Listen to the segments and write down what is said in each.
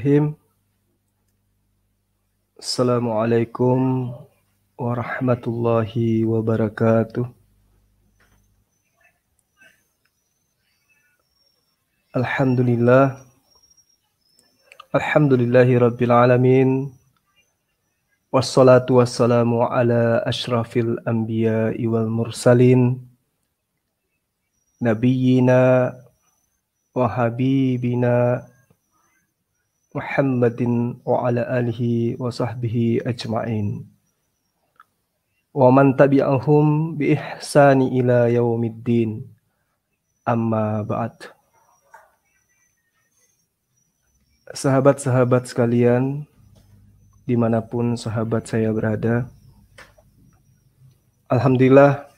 Bismillahirrahmanirrahim. Assalamualaikum warahmatullahi wabarakatuh. Alhamdulillahi rabbil alamin. Wassalatu wassalamu ala ashrafil anbiya'i wal mursalin. Nabiyyina wa habibina Muhammadin wa ala alihi wa sahbihi ajma'in. Wa man tabi'ahum bi ihsani ila yaumiddin. Amma ba'd. Sahabat-sahabat sekalian, dimanapun sahabat saya berada, alhamdulillah,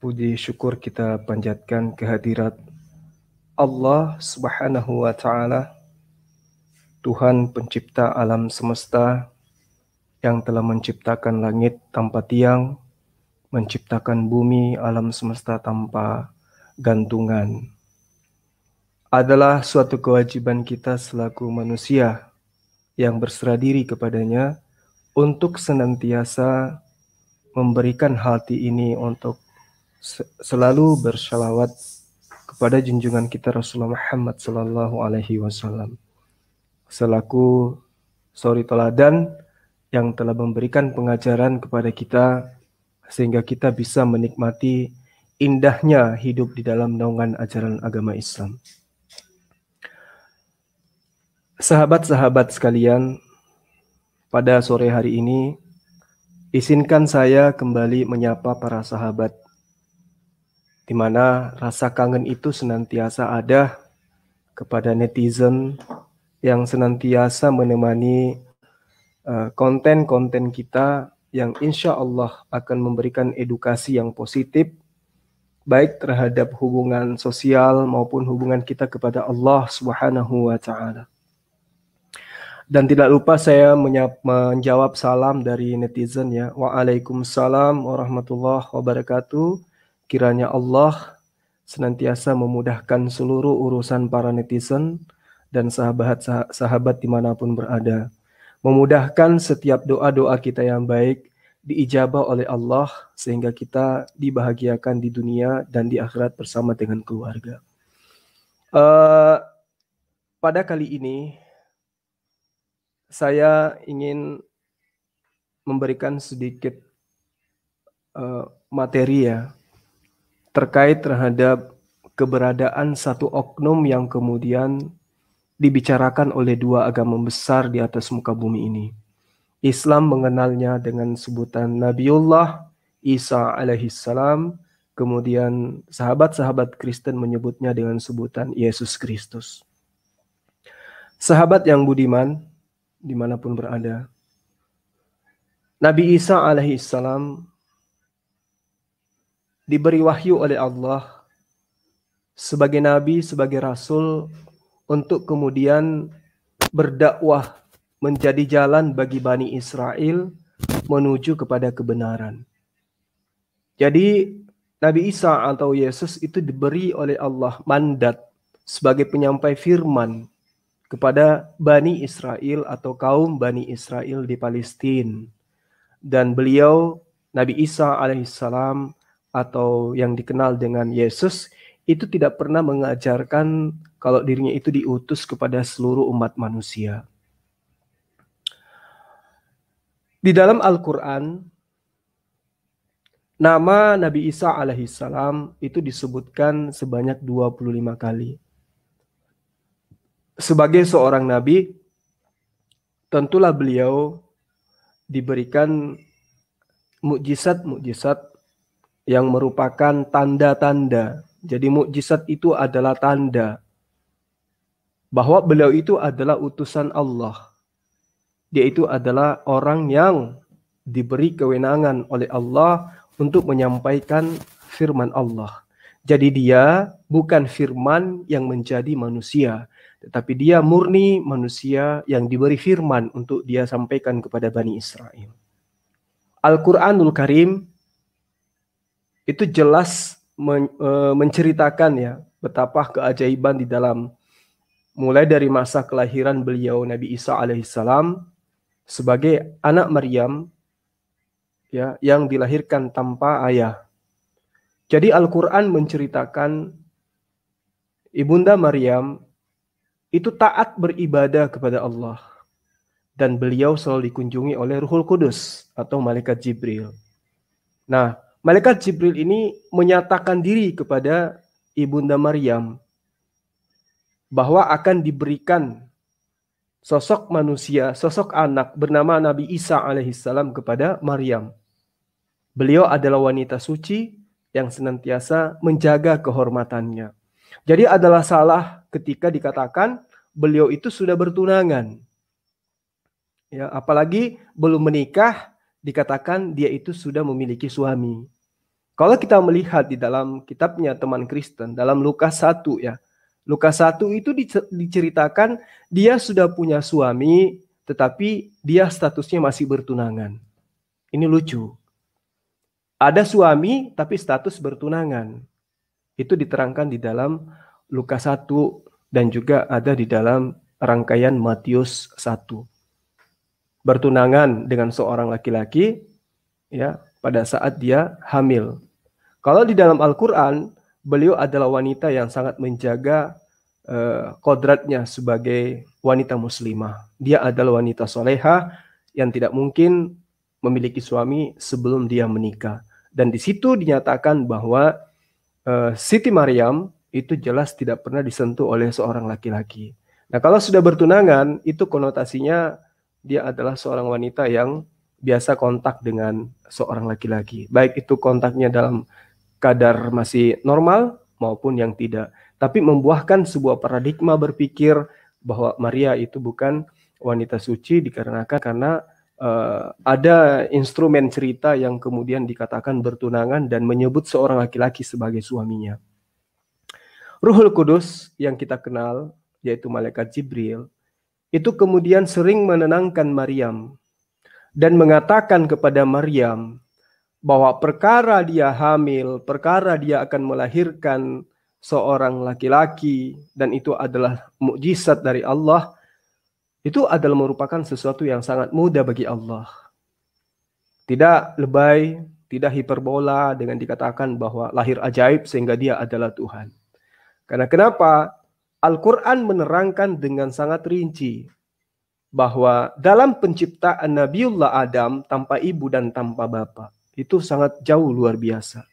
puji syukur kita panjatkan kehadirat Allah Subhanahu wa Ta'ala, Tuhan pencipta alam semesta yang telah menciptakan langit tanpa tiang, menciptakan bumi alam semesta tanpa gantungan. Adalah suatu kewajiban kita selaku manusia yang berserah diri kepadanya untuk senantiasa memberikan hati ini untuk selalu bersalawat kepada junjungan kita Rasulullah Muhammad sallallahu alaihi wasallam selaku suri teladan yang telah memberikan pengajaran kepada kita sehingga kita bisa menikmati indahnya hidup di dalam naungan ajaran agama Islam. Sahabat-sahabat sekalian, pada sore hari ini, izinkan saya kembali menyapa para sahabat, di mana rasa kangen itu senantiasa ada kepada netizen yang senantiasa menemani konten-konten kita yang insya Allah akan memberikan edukasi yang positif, baik terhadap hubungan sosial maupun hubungan kita kepada Allah Subhanahu wa Ta'ala. Dan tidak lupa saya menjawab salam dari netizen ya. Waalaikumsalam warahmatullahi wabarakatuh. Kiranya Allah senantiasa memudahkan seluruh urusan para netizen dan sahabat-sahabat dimanapun berada. Memudahkan setiap doa-doa kita yang baik diijabah oleh Allah sehingga kita dibahagiakan di dunia dan di akhirat bersama dengan keluarga. Pada kali ini saya ingin memberikan sedikit materi ya terkait terhadap keberadaan satu oknum yang kemudian dibicarakan oleh dua agama besar di atas muka bumi ini. Islam mengenalnya dengan sebutan Nabiullah Isa alaihissalam, kemudian sahabat-sahabat Kristen menyebutnya dengan sebutan Yesus Kristus. Sahabat yang budiman, dimanapun berada, Nabi Isa alaihissalam diberi wahyu oleh Allah sebagai nabi, sebagai rasul untuk kemudian berdakwah menjadi jalan bagi Bani Israel menuju kepada kebenaran. Jadi Nabi Isa atau Yesus itu diberi oleh Allah mandat sebagai penyampai firman kepada Bani Israel atau kaum Bani Israel di Palestina. Dan beliau, Nabi Isa alaihissalam atau yang dikenal dengan Yesus, itu tidak pernah mengajarkan kalau dirinya itu diutus kepada seluruh umat manusia. Di dalam Al-Quran, nama Nabi Isa alaihissalam itu disebutkan sebanyak 25 kali. Sebagai seorang nabi, tentulah beliau diberikan mukjizat-mukjizat yang merupakan tanda-tanda. Jadi mukjizat itu adalah tanda bahwa beliau itu adalah utusan Allah. Dia itu adalah orang yang diberi kewenangan oleh Allah untuk menyampaikan firman Allah. Jadi dia bukan firman yang menjadi manusia, tetapi dia murni manusia yang diberi firman untuk dia sampaikan kepada Bani Israel. Al-Quranul Karim itu jelas menceritakan ya betapa keajaiban di dalam mulai dari masa kelahiran beliau Nabi Isa alaihissalam sebagai anak Maryam, ya, yang dilahirkan tanpa ayah. Jadi Al-Quran menceritakan Ibunda Maryam itu taat beribadah kepada Allah. Dan beliau selalu dikunjungi oleh Ruhul Kudus atau Malaikat Jibril. Nah, Malaikat Jibril ini menyatakan diri kepada Ibunda Maryam bahwa akan diberikan sosok manusia, sosok anak bernama Nabi Isa alaihissalam kepada Maryam. Beliau adalah wanita suci yang senantiasa menjaga kehormatannya. Jadi adalah salah ketika dikatakan beliau itu sudah bertunangan. Ya, apalagi belum menikah dikatakan dia itu sudah memiliki suami. Kalau kita melihat di dalam kitabnya teman Kristen, dalam Lukas 1 ya. Lukas 1 itu diceritakan dia sudah punya suami, tetapi dia statusnya masih bertunangan. Ini lucu. Ada suami tapi status bertunangan. Itu diterangkan di dalam Lukas 1 dan juga ada di dalam rangkaian Matius 1. Bertunangan dengan seorang laki-laki ya pada saat dia hamil. Kalau di dalam Al-Quran, beliau adalah wanita yang sangat menjaga kodratnya sebagai wanita muslimah. Dia adalah wanita soleha yang tidak mungkin memiliki suami sebelum dia menikah. Dan di situ dinyatakan bahwa Siti Maryam itu jelas tidak pernah disentuh oleh seorang laki-laki. Nah, kalau sudah bertunangan, itu konotasinya dia adalah seorang wanita yang biasa kontak dengan seorang laki-laki. Baik itu kontaknya dalam kadar masih normal maupun yang tidak. Tapi membuahkan sebuah paradigma berpikir bahwa Maria itu bukan wanita suci dikarenakan karena ada instrumen cerita yang kemudian dikatakan bertunangan dan menyebut seorang laki-laki sebagai suaminya. Ruhul Kudus yang kita kenal, yaitu Malaikat Jibril, itu kemudian sering menenangkan Maryam dan mengatakan kepada Maryam bahwa perkara dia hamil, perkara dia akan melahirkan seorang laki-laki dan itu adalah mukjizat dari Allah, itu adalah merupakan sesuatu yang sangat mudah bagi Allah. Tidak lebay, tidak hiperbola dengan dikatakan bahwa lahir ajaib sehingga dia adalah Tuhan. Karena kenapa? Al-Quran menerangkan dengan sangat rinci bahwa dalam penciptaan Nabiullah Adam tanpa ibu dan tanpa bapa itu sangat jauh luar biasa.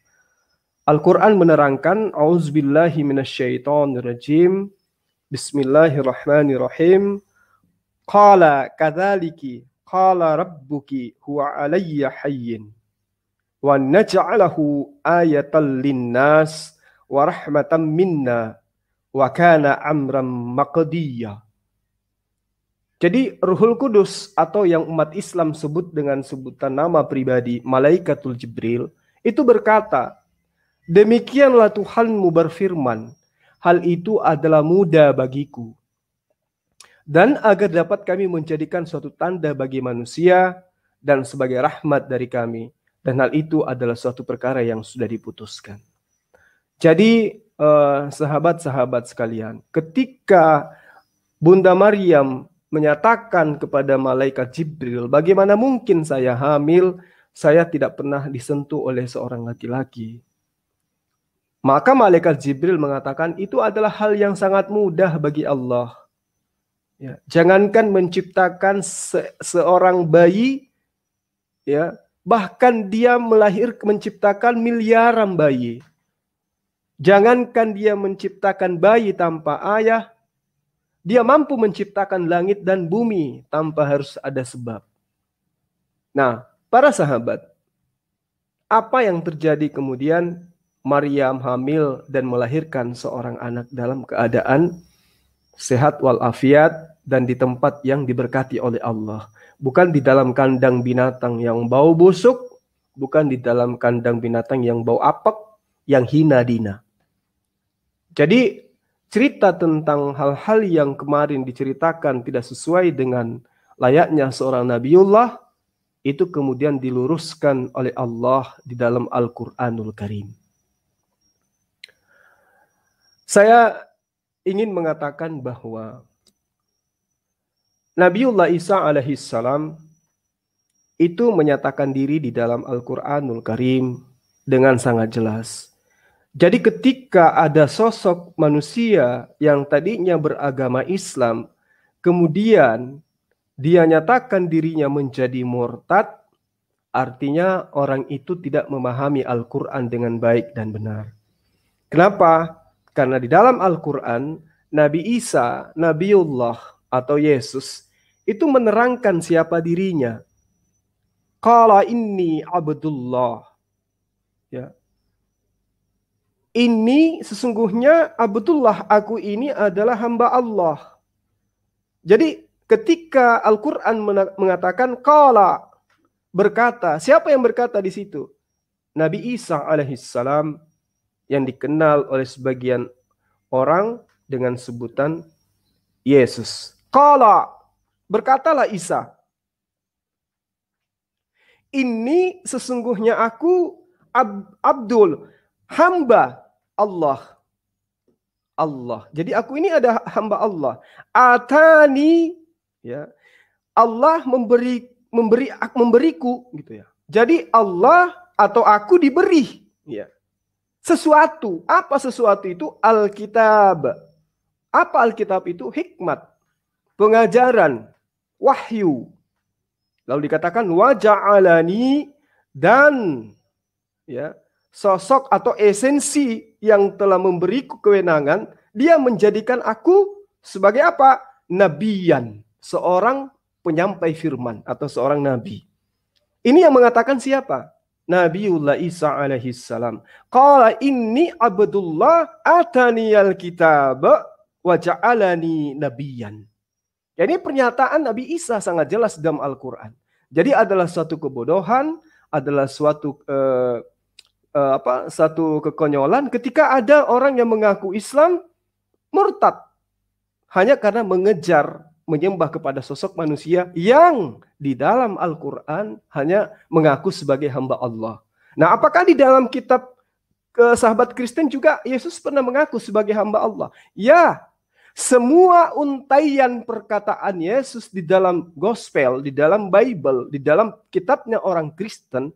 Al-Quran menerangkan A'udzubillahi minasyaitonirrajim. Bismillahirrahmanirrahim. Qala kadzaliki qala rabbuki huwa alayya hayyin wa naj'alahu ayatan linnas wa rahmatan minna wa kana amran maqdiyya. Jadi Ruhul Kudus atau yang umat Islam sebut dengan sebutan nama pribadi Malaikatul Jibril itu berkata, demikianlah Tuhanmu berfirman, hal itu adalah mudah bagiku. Dan agar dapat kami menjadikan suatu tanda bagi manusia dan sebagai rahmat dari kami. Dan hal itu adalah suatu perkara yang sudah diputuskan. Jadi sahabat-sahabat sekalian, ketika Bunda Maryam menyatakan kepada Malaikat Jibril, bagaimana mungkin saya hamil, saya tidak pernah disentuh oleh seorang laki-laki. Maka Malaikat Jibril mengatakan itu adalah hal yang sangat mudah bagi Allah. Ya, jangankan menciptakan seorang bayi, ya, bahkan dia menciptakan miliaran bayi. Jangankan dia menciptakan bayi tanpa ayah, dia mampu menciptakan langit dan bumi tanpa harus ada sebab. Nah, para sahabat, apa yang terjadi kemudian Maryam hamil dan melahirkan seorang anak dalam keadaan sehat walafiat dan di tempat yang diberkati oleh Allah. Bukan di dalam kandang binatang yang bau busuk, bukan di dalam kandang binatang yang bau apek, yang hina dina. Jadi cerita tentang hal-hal yang kemarin diceritakan tidak sesuai dengan layaknya seorang Nabiullah, itu kemudian diluruskan oleh Allah di dalam Al-Quranul Karim. Saya ingin mengatakan bahwa Nabiullah Isa alaihissalam itu menyatakan diri di dalam Al-Quranul Karim dengan sangat jelas. Jadi ketika ada sosok manusia yang tadinya beragama Islam, kemudian dia nyatakan dirinya menjadi murtad, artinya orang itu tidak memahami Al-Quran dengan baik dan benar. Kenapa? Karena di dalam Al-Quran, Nabi Isa, Nabiullah atau Yesus, itu menerangkan siapa dirinya. Qala inni abdullah. Ya. Ini sesungguhnya Abdullah, aku ini adalah hamba Allah. Jadi ketika Al-Quran mengatakan qala, berkata, siapa yang berkata di situ? Nabi Isa alaihissalam yang dikenal oleh sebagian orang dengan sebutan Yesus. Qala, berkatalah Isa, ini sesungguhnya aku Abdul, hamba Allah. Allah. Jadi aku ini ada hamba Allah. Atani, ya. Allah memberiku gitu ya. Jadi Allah atau aku diberi, ya. Sesuatu. Apa sesuatu itu? Alkitab. Apa Alkitab itu? Hikmat, pengajaran, wahyu. Lalu dikatakan waja'alani, dan ya, sosok atau esensi yang telah memberiku kewenangan, dia menjadikan aku sebagai apa? Nabiyan, seorang penyampai firman atau seorang nabi. Ini yang mengatakan siapa? Nabiullah Isa alaihissalam. Qala inni abdullah ataniyal kitab wa ja'alani nabiyan. Jadi pernyataan Nabi Isa sangat jelas dalam Al-Quran. Jadi adalah suatu kebodohan, adalah suatu satu kekonyolan ketika ada orang yang mengaku Islam murtad hanya karena mengejar menyembah kepada sosok manusia yang di dalam Al-Quran hanya mengaku sebagai hamba Allah. Nah, apakah di dalam kitab sahabat Kristen juga Yesus pernah mengaku sebagai hamba Allah? Ya, semua untaian perkataan Yesus di dalam gospel, di dalam Bible, di dalam kitabnya orang Kristen,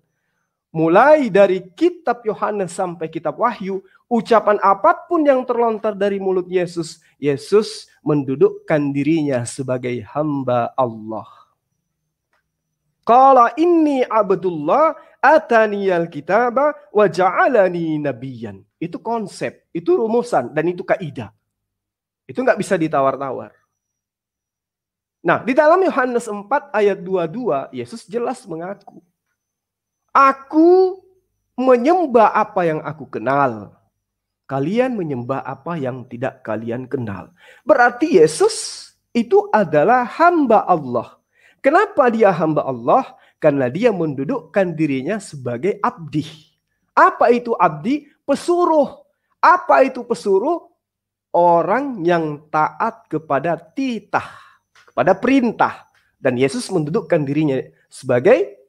mulai dari kitab Yohanes sampai kitab Wahyu, ucapan apapun yang terlontar dari mulut Yesus, Yesus mendudukkan dirinya sebagai hamba Allah. Qala inni abdullah ataniyal kitaba wa ja'alani nabiyan. Itu konsep, itu rumusan, dan itu kaidah. Itu nggak bisa ditawar-tawar. Nah, di dalam Yohanes 4 ayat 22, Yesus jelas mengaku, aku menyembah apa yang aku kenal. Kalian menyembah apa yang tidak kalian kenal. Berarti Yesus itu adalah hamba Allah. Kenapa dia hamba Allah? Karena dia mendudukkan dirinya sebagai abdi. Apa itu abdi? Pesuruh. Apa itu pesuruh? Orang yang taat kepada titah, kepada perintah. Dan Yesus mendudukkan dirinya sebagai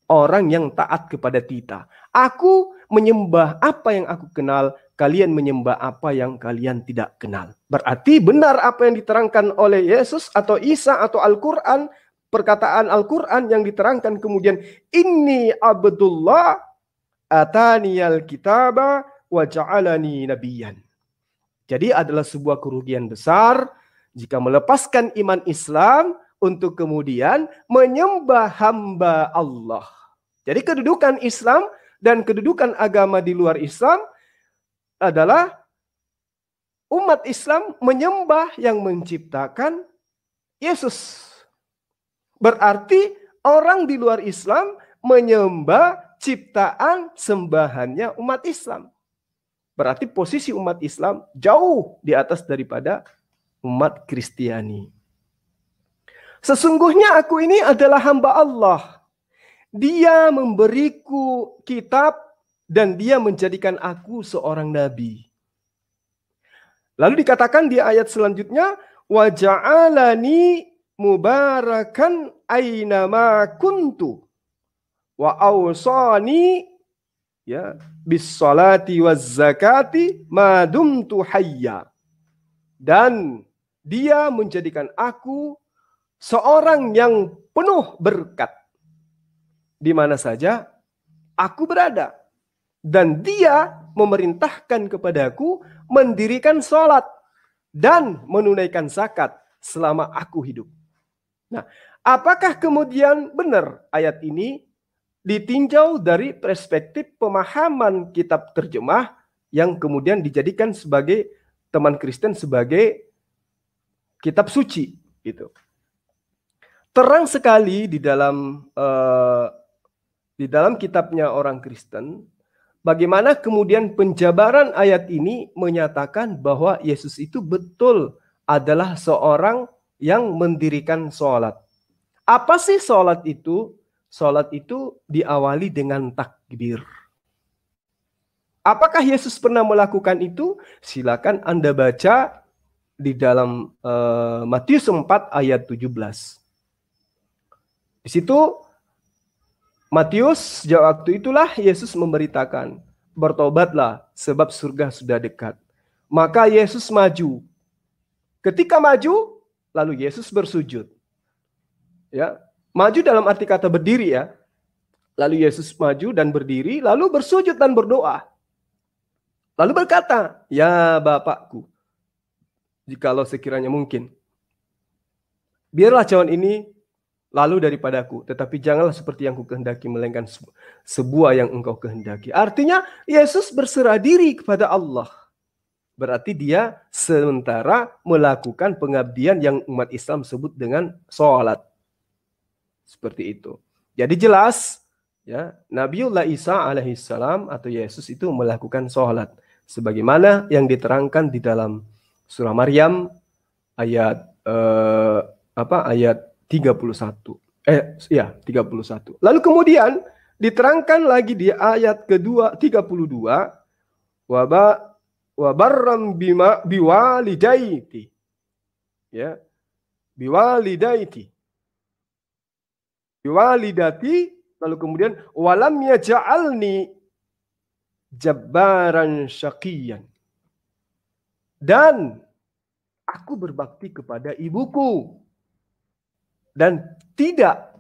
orang yang taat kepada titah. Aku menyembah apa yang aku kenal, kalian menyembah apa yang kalian tidak kenal. Berarti benar apa yang diterangkan oleh Yesus atau Isa atau Al-Quran, perkataan Al-Quran yang diterangkan kemudian, inni abdullah ataniyal kitaba wa ja'alani nabiyan. Jadi adalah sebuah kerugian besar jika melepaskan iman Islam untuk kemudian menyembah hamba Allah. Jadi kedudukan Islam dan kedudukan agama di luar Islam adalah umat Islam menyembah yang menciptakan Yesus. Berarti orang di luar Islam menyembah ciptaan sembahannya umat Islam. Berarti posisi umat Islam jauh di atas daripada umat Kristiani. Sesungguhnya aku ini adalah hamba Allah. Dia memberiku kitab dan dia menjadikan aku seorang nabi. Lalu dikatakan di ayat selanjutnya, wa ja'alani mubarakan aynama kuntu wa awsani ya bis salati waz zakati ma dumtu hayya. dan Dia menjadikan aku seorang yang penuh berkat di mana saja aku berada. Dan Dia memerintahkan kepadaku mendirikan sholat dan menunaikan zakat selama aku hidup. Nah, apakah kemudian benar ayat ini ditinjau dari perspektif pemahaman kitab terjemah yang kemudian dijadikan sebagai teman Kristen sebagai kitab suci gitu. Terang sekali di dalam kitabnya orang Kristen bagaimana kemudian penjabaran ayat ini menyatakan bahwa Yesus itu betul adalah seorang yang mendirikan sholat. Apa sih sholat itu? Sholat itu diawali dengan takbir. Apakah Yesus pernah melakukan itu? Silakan Anda baca di dalam Matius 4 ayat 17. Di situ Matius, sejak waktu itulah Yesus memberitakan, bertobatlah sebab surga sudah dekat. Maka Yesus maju. Ketika maju, lalu Yesus bersujud. Ya, maju dalam arti kata berdiri ya. Lalu Yesus maju dan berdiri, lalu bersujud dan berdoa. Lalu berkata, ya Bapakku, jikalau sekiranya mungkin, biarlah cawan ini lalu daripadaku, tetapi janganlah seperti yang kukehendaki, melainkan sebuah yang engkau kehendaki. Artinya Yesus berserah diri kepada Allah. Berarti dia sementara melakukan pengabdian yang umat Islam sebut dengan sholat. Seperti itu. Jadi jelas ya, Nabiullah Isa alaihissalam atau Yesus itu melakukan sholat. Sebagaimana yang diterangkan di dalam surah Maryam ayat ayat 31. 31. Lalu kemudian diterangkan lagi di ayat kedua 32 wabarram biwalidaiti. Ya. Biwalidaiti. Biwalidati, lalu kemudian walam yaj'alni jabbaran syaqiyan. Dan aku berbakti kepada ibuku. Dan dia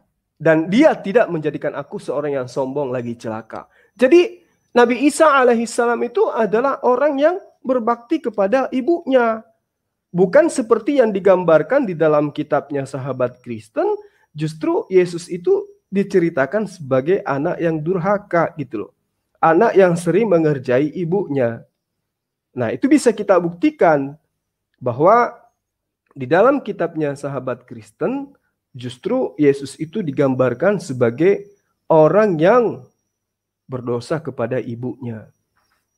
tidak menjadikan aku seorang yang sombong lagi celaka. Jadi Nabi Isa alaihissalam itu adalah orang yang berbakti kepada ibunya. Bukan seperti yang digambarkan di dalam kitabnya sahabat Kristen, justru Yesus itu diceritakan sebagai anak yang durhaka gitu loh. Anak yang sering mengerjai ibunya. Nah, itu bisa kita buktikan bahwa di dalam kitabnya sahabat Kristen, justru Yesus itu digambarkan sebagai orang yang berdosa kepada ibunya.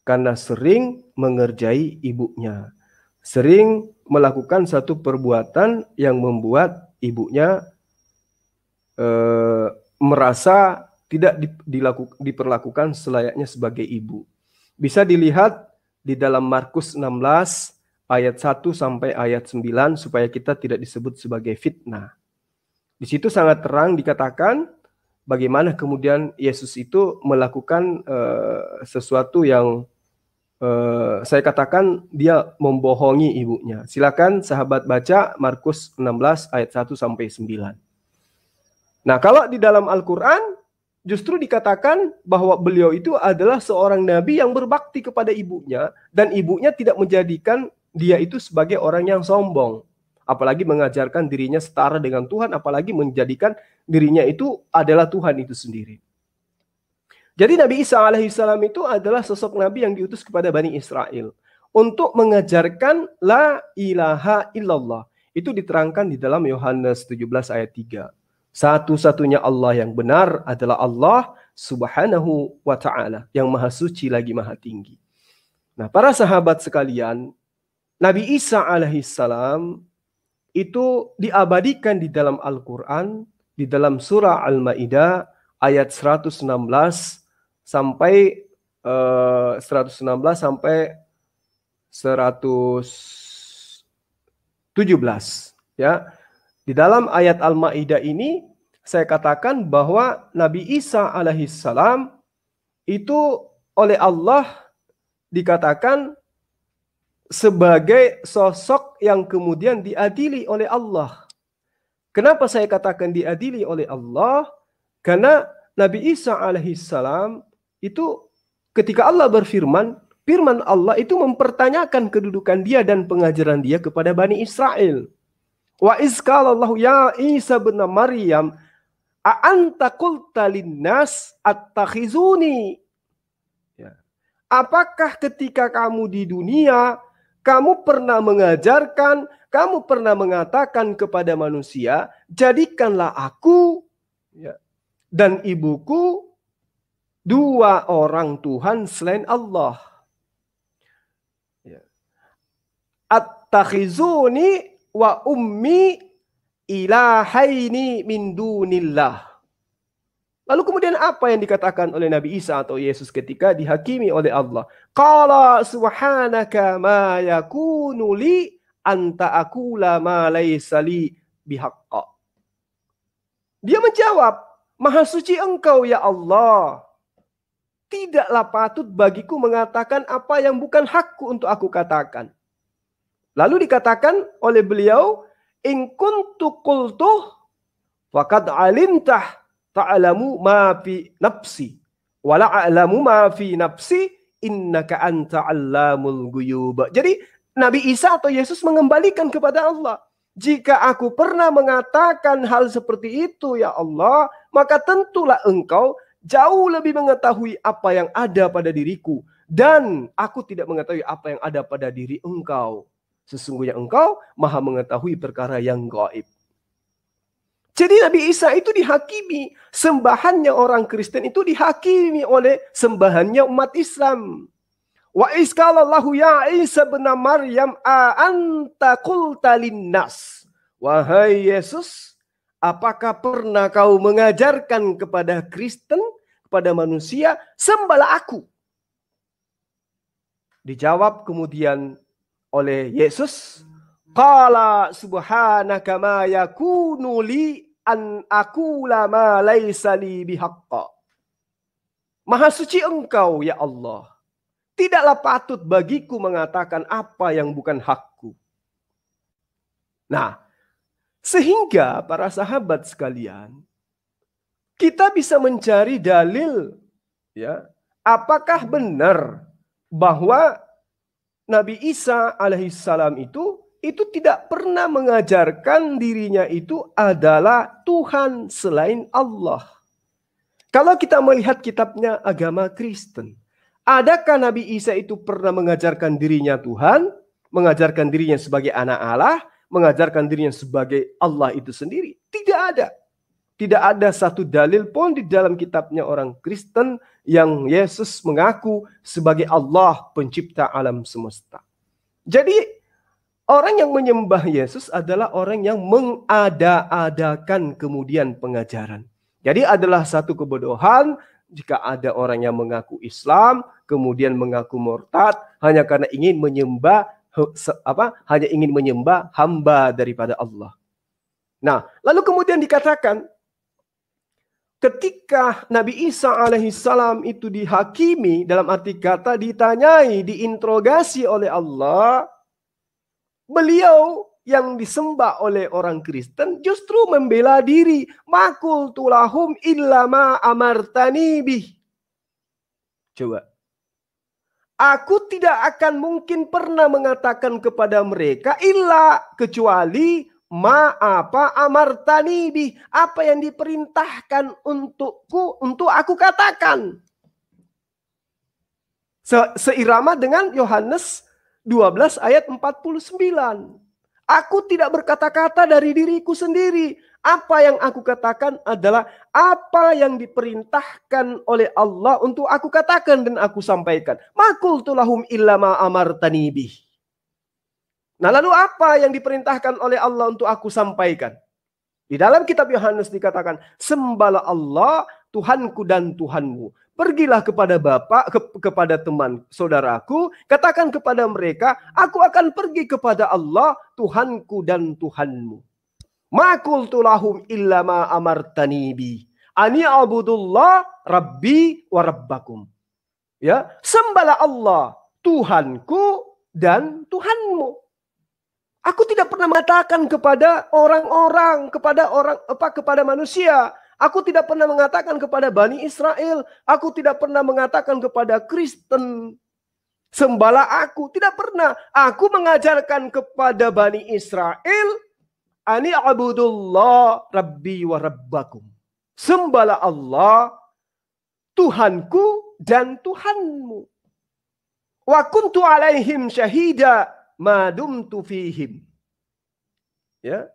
Karena sering mengerjai ibunya. Sering melakukan satu perbuatan yang membuat ibunya merasa tidak diperlakukan selayaknya sebagai ibu. Bisa dilihat di dalam Markus 16 ayat 1 sampai ayat 9 supaya kita tidak disebut sebagai fitnah. Di situ sangat terang dikatakan bagaimana kemudian Yesus itu melakukan sesuatu yang saya katakan dia membohongi ibunya. Silakan sahabat baca Markus 16 ayat 1 sampai 9. Nah, kalau di dalam Al-Quran justru dikatakan bahwa beliau itu adalah seorang nabi yang berbakti kepada ibunya dan ibunya tidak menjadikan dia itu sebagai orang yang sombong. Apalagi mengajarkan dirinya setara dengan Tuhan, apalagi menjadikan dirinya itu adalah Tuhan itu sendiri. Jadi Nabi Isa alaihissalam itu adalah sosok nabi yang diutus kepada Bani Israel untuk mengajarkan la ilaha illallah. Itu diterangkan di dalam Yohanes 17 ayat 3. Satu-satunya Allah yang benar adalah Allah subhanahu wa ta'ala. Yang maha suci lagi maha tinggi. Nah, para sahabat sekalian, Nabi Isa alaihissalam itu diabadikan di dalam Al-Quran, di dalam surah Al-Ma'idah ayat 116 sampai 117 ya. Di dalam ayat Al-Ma'idah ini saya katakan bahwa Nabi Isa alaihissalam itu oleh Allah dikatakan sebagai sosok yang kemudian diadili oleh Allah. Kenapa saya katakan diadili oleh Allah? Karena Nabi Isa alaihissalam itu ketika Allah berfirman, firman Allah itu mempertanyakan kedudukan dia dan pengajaran dia kepada Bani Israel. Wa iz qala Allah ya Isa bin Maryam a anta qulta linnas attakhizuni. Ya. Apakah ketika kamu di dunia kamu pernah mengajarkan, kamu pernah mengatakan kepada manusia, jadikanlah aku dan ibuku dua orang Tuhan selain Allah. Attakhizuni wa ummi ilahaini min dunillah. Lalu kemudian apa yang dikatakan oleh Nabi Isa atau Yesus ketika dihakimi oleh Allah? Qala subhanaka ma yakunu li anta aqula ma laysa li bihaqqa. Dia menjawab, Maha suci Engkau ya Allah. Tidaklah patut bagiku mengatakan apa yang bukan hakku untuk aku katakan. Lalu dikatakan oleh beliau, in kuntu qultuh faqad alimtah ta'lamu ma fi nafsi wa la a'lamu ma fi nafsi innaka anta 'allamul ghuyub. Jadi Nabi Isa atau Yesus mengembalikan kepada Allah. Jika aku pernah mengatakan hal seperti itu ya Allah, maka tentulah Engkau jauh lebih mengetahui apa yang ada pada diriku dan aku tidak mengetahui apa yang ada pada diri Engkau. Sesungguhnya Engkau Maha mengetahui perkara yang gaib. Jadi Nabi Isa itu dihakimi, sembahannya orang Kristen itu dihakimi oleh sembahannya umat Islam. Wa isqalallahu ya Isa bin Maryam a anta qulta linnas. Wahai Yesus, apakah pernah kau mengajarkan kepada Kristen, kepada manusia, sembahlah aku? Dijawab kemudian oleh Yesus, qala subhanaka ma yakunu li an aqula ma laysa li bihaqqa. Maha suci Engkau ya Allah. Tidaklah patut bagiku mengatakan apa yang bukan hakku. Nah, sehingga para sahabat sekalian, kita bisa mencari dalil ya, apakah benar bahwa Nabi Isa alaihissalam itu tidak pernah mengajarkan dirinya itu adalah Tuhan selain Allah. Kalau kita melihat kitabnya agama Kristen, adakah Nabi Isa itu pernah mengajarkan dirinya Tuhan, mengajarkan dirinya sebagai anak Allah, mengajarkan dirinya sebagai Allah itu sendiri? Tidak ada. Tidak ada satu dalil pun di dalam kitabnya orang Kristen yang Yesus mengaku sebagai Allah pencipta alam semesta. Jadi orang yang menyembah Yesus adalah orang yang mengada-adakan kemudian pengajaran. Jadi adalah satu kebodohan jika ada orang yang mengaku Islam kemudian mengaku murtad hanya karena ingin menyembah hamba daripada Allah. Nah, lalu kemudian dikatakan ketika Nabi Isa alaihissalam itu dihakimi, dalam arti kata ditanyai, diinterogasi oleh Allah, beliau yang disembah oleh orang Kristen justru membela diri. Makul tulahum illa ma amartani bih. Coba. Aku tidak akan mungkin pernah mengatakan kepada mereka illa kecuali apa amartani bih, apa yang diperintahkan untukku untuk aku katakan. Seirama dengan Yohanes 12 ayat 49. Aku tidak berkata-kata dari diriku sendiri. Apa yang aku katakan adalah apa yang diperintahkan oleh Allah untuk aku katakan dan aku sampaikan. Makultu lahum illa ma amartani bih. Nah, lalu apa yang diperintahkan oleh Allah untuk aku sampaikan? Di dalam kitab Yohanes dikatakan, sembahlah Allah, Tuhanku dan Tuhanmu. Pergilah kepada bapak, kepada teman saudaraku, katakan kepada mereka, aku akan pergi kepada Allah, Tuhanku dan Tuhanmu. Ma qultu lahum illa ma amartani bi. Ani abudullah rabbi wa rabbakum. Ya, sembahlah Allah, Tuhanku dan Tuhanmu. Aku tidak pernah mengatakan kepada orang-orang, kepada manusia. Aku tidak pernah mengatakan kepada Bani Israel. Aku tidak pernah mengatakan kepada Kristen, sembahlah aku. Tidak pernah. Aku mengajarkan kepada Bani Israel, ani abudullah rabbi wa rabbakum. Sembahlah Allah, Tuhanku dan Tuhanmu. Wa kuntu alaihim syahida ma dumtu fihim. Ya.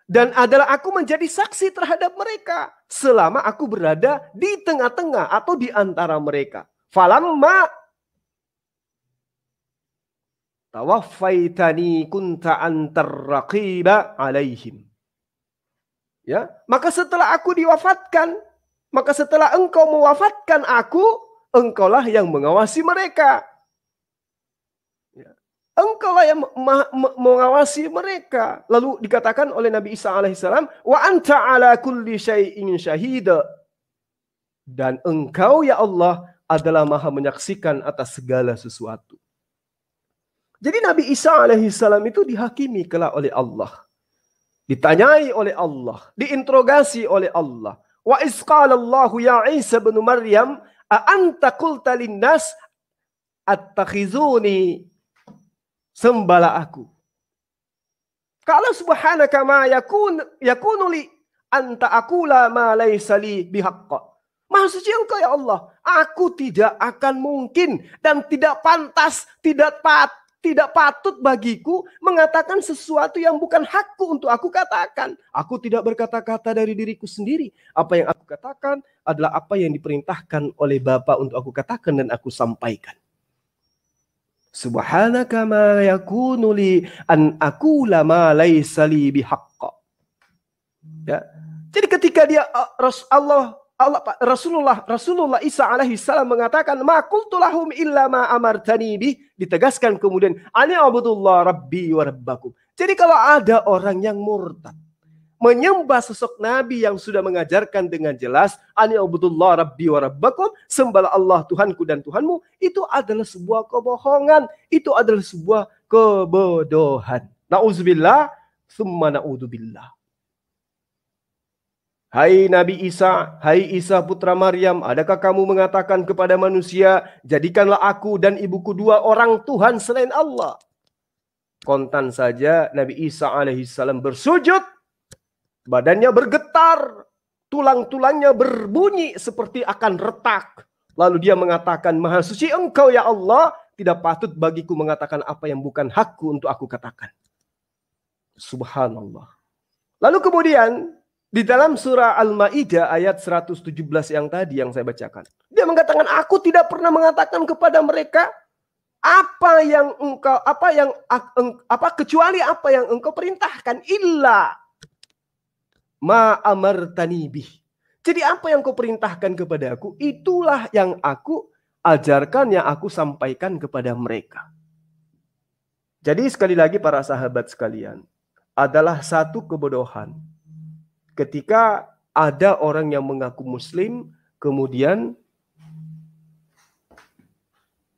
Dan adalah aku menjadi saksi terhadap mereka selama aku berada di tengah-tengah atau di antara mereka. Falamma tawaffaitani kunta antar raqiba alaihim. Ya, maka setelah aku diwafatkan, maka setelah engkau mewafatkan aku, engkaulah yang mengawasi mereka. Engkaulah yang mengawasi mereka. Lalu dikatakan oleh Nabi Isa alaihissalam, wa anta ala kulli syai'in syahida. Dan engkau ya Allah adalah maha menyaksikan atas segala sesuatu. Jadi Nabi Isa alaihissalam itu dihakimi kelak oleh Allah. Ditanyai oleh Allah. Diinterogasi oleh Allah. Wa isqalallahu ya Isa bin Maryam, a anta qulta linnas attakhizuni, sembahlah aku. Kalau subhanaka ma yakunu li anta aqula ma laysa li bihaqqa. Maha suci engkau ya Allah. Aku tidak akan mungkin dan tidak pantas, tidak patut bagiku mengatakan sesuatu yang bukan hakku untuk aku katakan. Aku tidak berkata-kata dari diriku sendiri. Apa yang aku katakan adalah apa yang diperintahkan oleh Bapa untuk aku katakan dan aku sampaikan. Subhanaka ma yakunu li an aqula ma laysa li bihaqqa. Ya. Jadi ketika dia Rasulullah Isa alaihi salam mengatakan ma qultu lahum illa ma amartani bi, ditegaskan kemudian ani abudullah rabbi wa rabbakum. Jadi kalau ada orang yang murtad menyembah sosok nabi yang sudah mengajarkan dengan jelas ani abudullah rabbi wa rabbakum, sembahlah Allah Tuhanku dan Tuhanmu, itu adalah sebuah kebohongan, itu adalah sebuah kebodohan. Nauzubillah tsumma naudzubillah. Hai Nabi Isa, hai Isa putra Maryam, adakah kamu mengatakan kepada manusia, jadikanlah aku dan ibuku dua orang Tuhan selain Allah? Kontan saja Nabi Isa alaihissalam bersujud, badannya bergetar, tulang-tulangnya berbunyi seperti akan retak. Lalu dia mengatakan, maha suci engkau ya Allah, tidak patut bagiku mengatakan apa yang bukan hakku untuk aku katakan. Subhanallah. Lalu kemudian di dalam surah Al-Maidah ayat 117 yang tadi yang saya bacakan, dia mengatakan, aku tidak pernah mengatakan kepada mereka kecuali apa yang engkau perintahkan, illa ma amartani bih. Jadi apa yang kau perintahkan kepada aku, itulah yang aku ajarkan, yang aku sampaikan kepada mereka. Jadi sekali lagi para sahabat sekalian, adalah satu kebodohan ketika ada orang yang mengaku muslim kemudian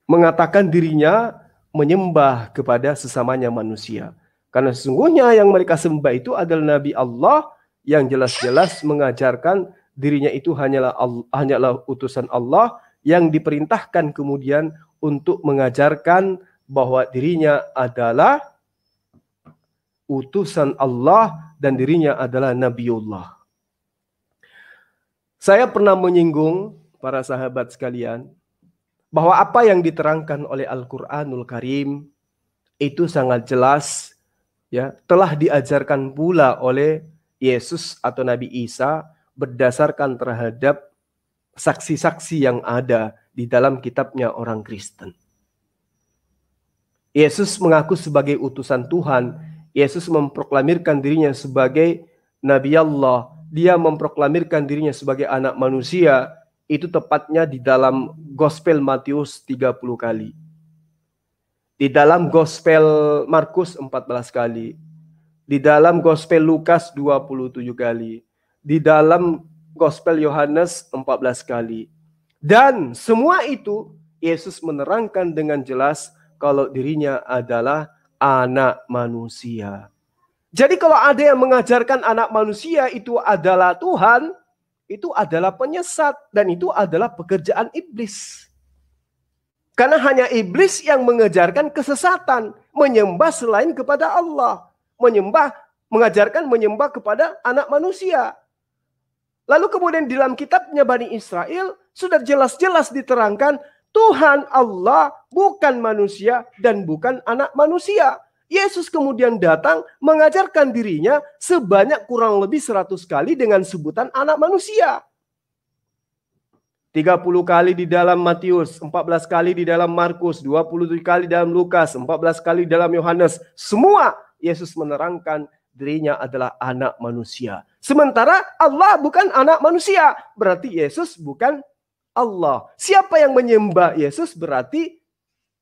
mengatakan dirinya menyembah kepada sesamanya manusia. Karena sesungguhnya yang mereka sembah itu adalah Nabi Allah yang jelas-jelas mengajarkan dirinya itu hanyalah utusan Allah yang diperintahkan kemudian untuk mengajarkan bahwa dirinya adalah utusan Allah dan dirinya adalah Nabiullah. Saya pernah menyinggung para sahabat sekalian bahwa apa yang diterangkan oleh Al-Qur'anul Karim itu sangat jelas, ya, telah diajarkan pula oleh Yesus atau Nabi Isa berdasarkan terhadap saksi-saksi yang ada di dalam kitabnya orang Kristen. Yesus mengaku sebagai utusan Tuhan. Yesus memproklamirkan dirinya sebagai Nabi Allah. Dia memproklamirkan dirinya sebagai anak manusia. Itu tepatnya di dalam Gospel Matius 30 kali. Di dalam Gospel Markus 14 kali. Di dalam Gospel Lukas 27 kali. Di dalam Gospel Yohanes 14 kali. Dan semua itu Yesus menerangkan dengan jelas kalau dirinya adalah anak manusia. Jadi kalau ada yang mengajarkan anak manusia itu adalah Tuhan, itu adalah penyesat dan itu adalah pekerjaan iblis. Karena hanya iblis yang mengajarkan kesesatan, menyembah selain kepada Allah, mengajarkan menyembah kepada anak manusia. Lalu kemudian dalam kitabnya Bani Israel sudah jelas-jelas diterangkan Tuhan Allah bukan manusia dan bukan anak manusia. Yesus kemudian datang mengajarkan dirinya sebanyak kurang lebih 100 kali dengan sebutan anak manusia. 30 kali di dalam Matius, 14 kali di dalam Markus, 27 kali dalam Lukas, 14 kali dalam Yohanes. Semua Yesus menerangkan dirinya adalah anak manusia. Sementara Allah bukan anak manusia, berarti Yesus bukan Allah. Siapa yang menyembah Yesus berarti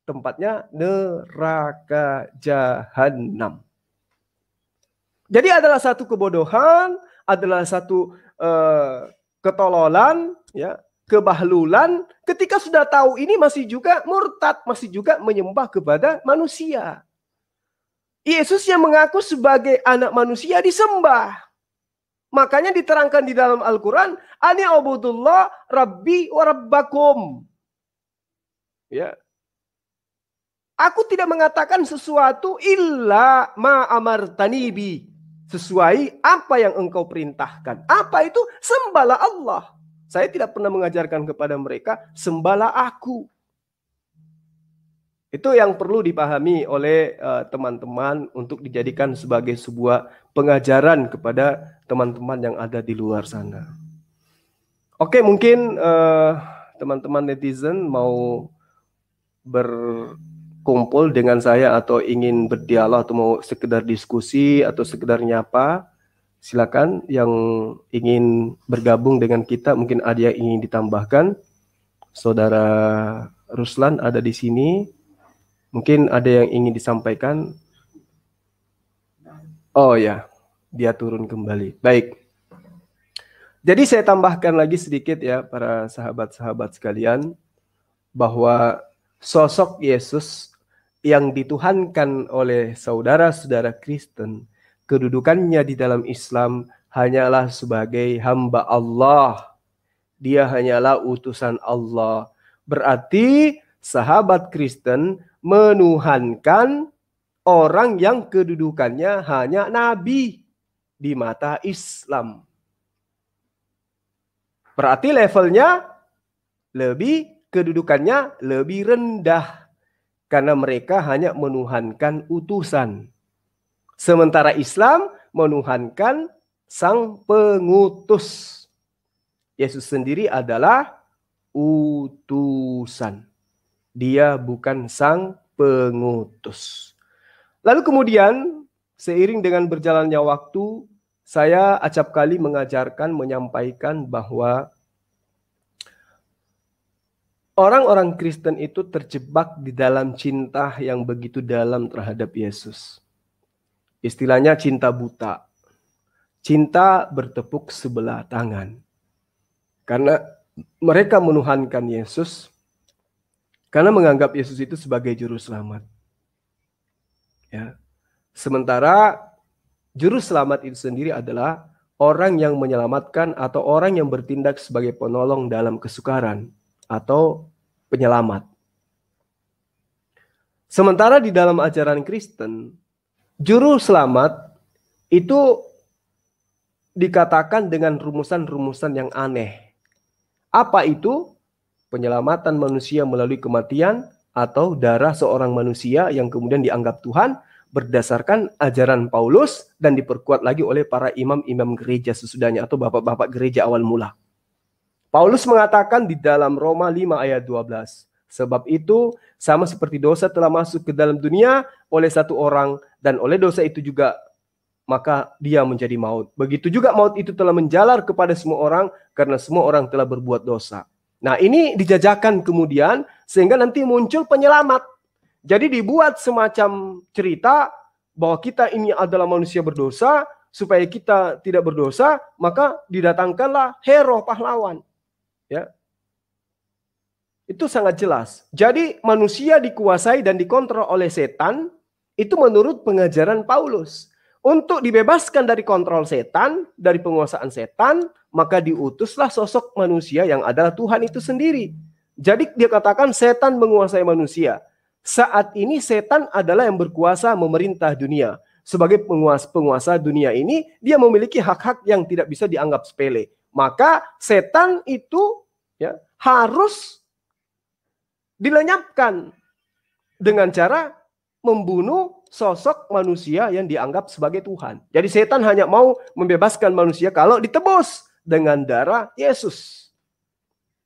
tempatnya neraka jahanam. Jadi adalah satu kebodohan, adalah satu ketololan, ya, kebahlulan. Ketika sudah tahu ini masih juga murtad, masih juga menyembah kepada manusia. Yesus yang mengaku sebagai anak manusia disembah. Makanya diterangkan di dalam Al-Quran, Ani abudullah rabbi wa rabbakum. Ya. Aku tidak mengatakan sesuatu illa ma amartani bi. Sesuai apa yang engkau perintahkan. Apa itu? Sembahlah Allah. Saya tidak pernah mengajarkan kepada mereka, sembahlah aku. Itu yang perlu dipahami oleh teman-teman untuk dijadikan sebagai sebuah pengajaran kepada teman-teman yang ada di luar sana. Oke, mungkin teman-teman netizen mau berkumpul dengan saya atau ingin berdialog atau mau sekedar diskusi atau sekedar nyapa, silakan yang ingin bergabung dengan kita, mungkin ada yang ingin ditambahkan. Saudara Ruslan ada di sini. Mungkin ada yang ingin disampaikan. Oh ya, dia turun kembali. Baik. Jadi saya tambahkan lagi sedikit ya para sahabat-sahabat sekalian, bahwa sosok Yesus yang dituhankan oleh saudara-saudara Kristen, kedudukannya di dalam Islam hanyalah sebagai hamba Allah. Dia hanyalah utusan Allah. Berarti sahabat Kristen menuhankan orang yang kedudukannya hanya nabi di mata Islam. Berarti levelnya kedudukannya lebih rendah karena mereka hanya menuhankan utusan. Sementara Islam menuhankan sang pengutus. Yesus sendiri adalah utusan. Dia bukan sang pengutus. Lalu kemudian seiring dengan berjalannya waktu, saya acap kali mengajarkan, menyampaikan bahwa orang-orang Kristen itu terjebak di dalam cinta yang begitu dalam terhadap Yesus. Istilahnya cinta buta. Cinta bertepuk sebelah tangan. Karena mereka menuhankan Yesus, karena menganggap Yesus itu sebagai juru selamat. Ya. Sementara juru selamat itu sendiri adalah orang yang menyelamatkan atau orang yang bertindak sebagai penolong dalam kesukaran atau penyelamat. Sementara di dalam ajaran Kristen, juru selamat itu dikatakan dengan rumusan-rumusan yang aneh. Apa itu? Penyelamatan manusia melalui kematian atau darah seorang manusia yang kemudian dianggap Tuhan berdasarkan ajaran Paulus dan diperkuat lagi oleh para imam-imam gereja sesudahnya atau bapak-bapak gereja awal mula. Paulus mengatakan di dalam Roma 5 ayat 12, sebab itu sama seperti dosa telah masuk ke dalam dunia oleh satu orang dan oleh dosa itu juga maka dia menjadi maut. Begitu juga maut itu telah menjalar kepada semua orang karena semua orang telah berbuat dosa. Nah, ini dijajakan kemudian sehingga nanti muncul penyelamat. Jadi dibuat semacam cerita bahwa kita ini adalah manusia berdosa, supaya kita tidak berdosa, maka didatangkanlah hero pahlawan. Ya. Itu sangat jelas. Jadi manusia dikuasai dan dikontrol oleh setan, itu menurut pengajaran Paulus. Untuk dibebaskan dari kontrol setan, dari penguasaan setan, maka diutuslah sosok manusia yang adalah Tuhan itu sendiri. Jadi dia katakan setan menguasai manusia. Saat ini setan adalah yang berkuasa memerintah dunia. Sebagai penguasa dunia ini, dia memiliki hak-hak yang tidak bisa dianggap sepele. Maka setan itu ya harus dilenyapkan dengan cara membunuh sosok manusia yang dianggap sebagai Tuhan. Jadi setan hanya mau membebaskan manusia kalau ditebus dengan darah Yesus.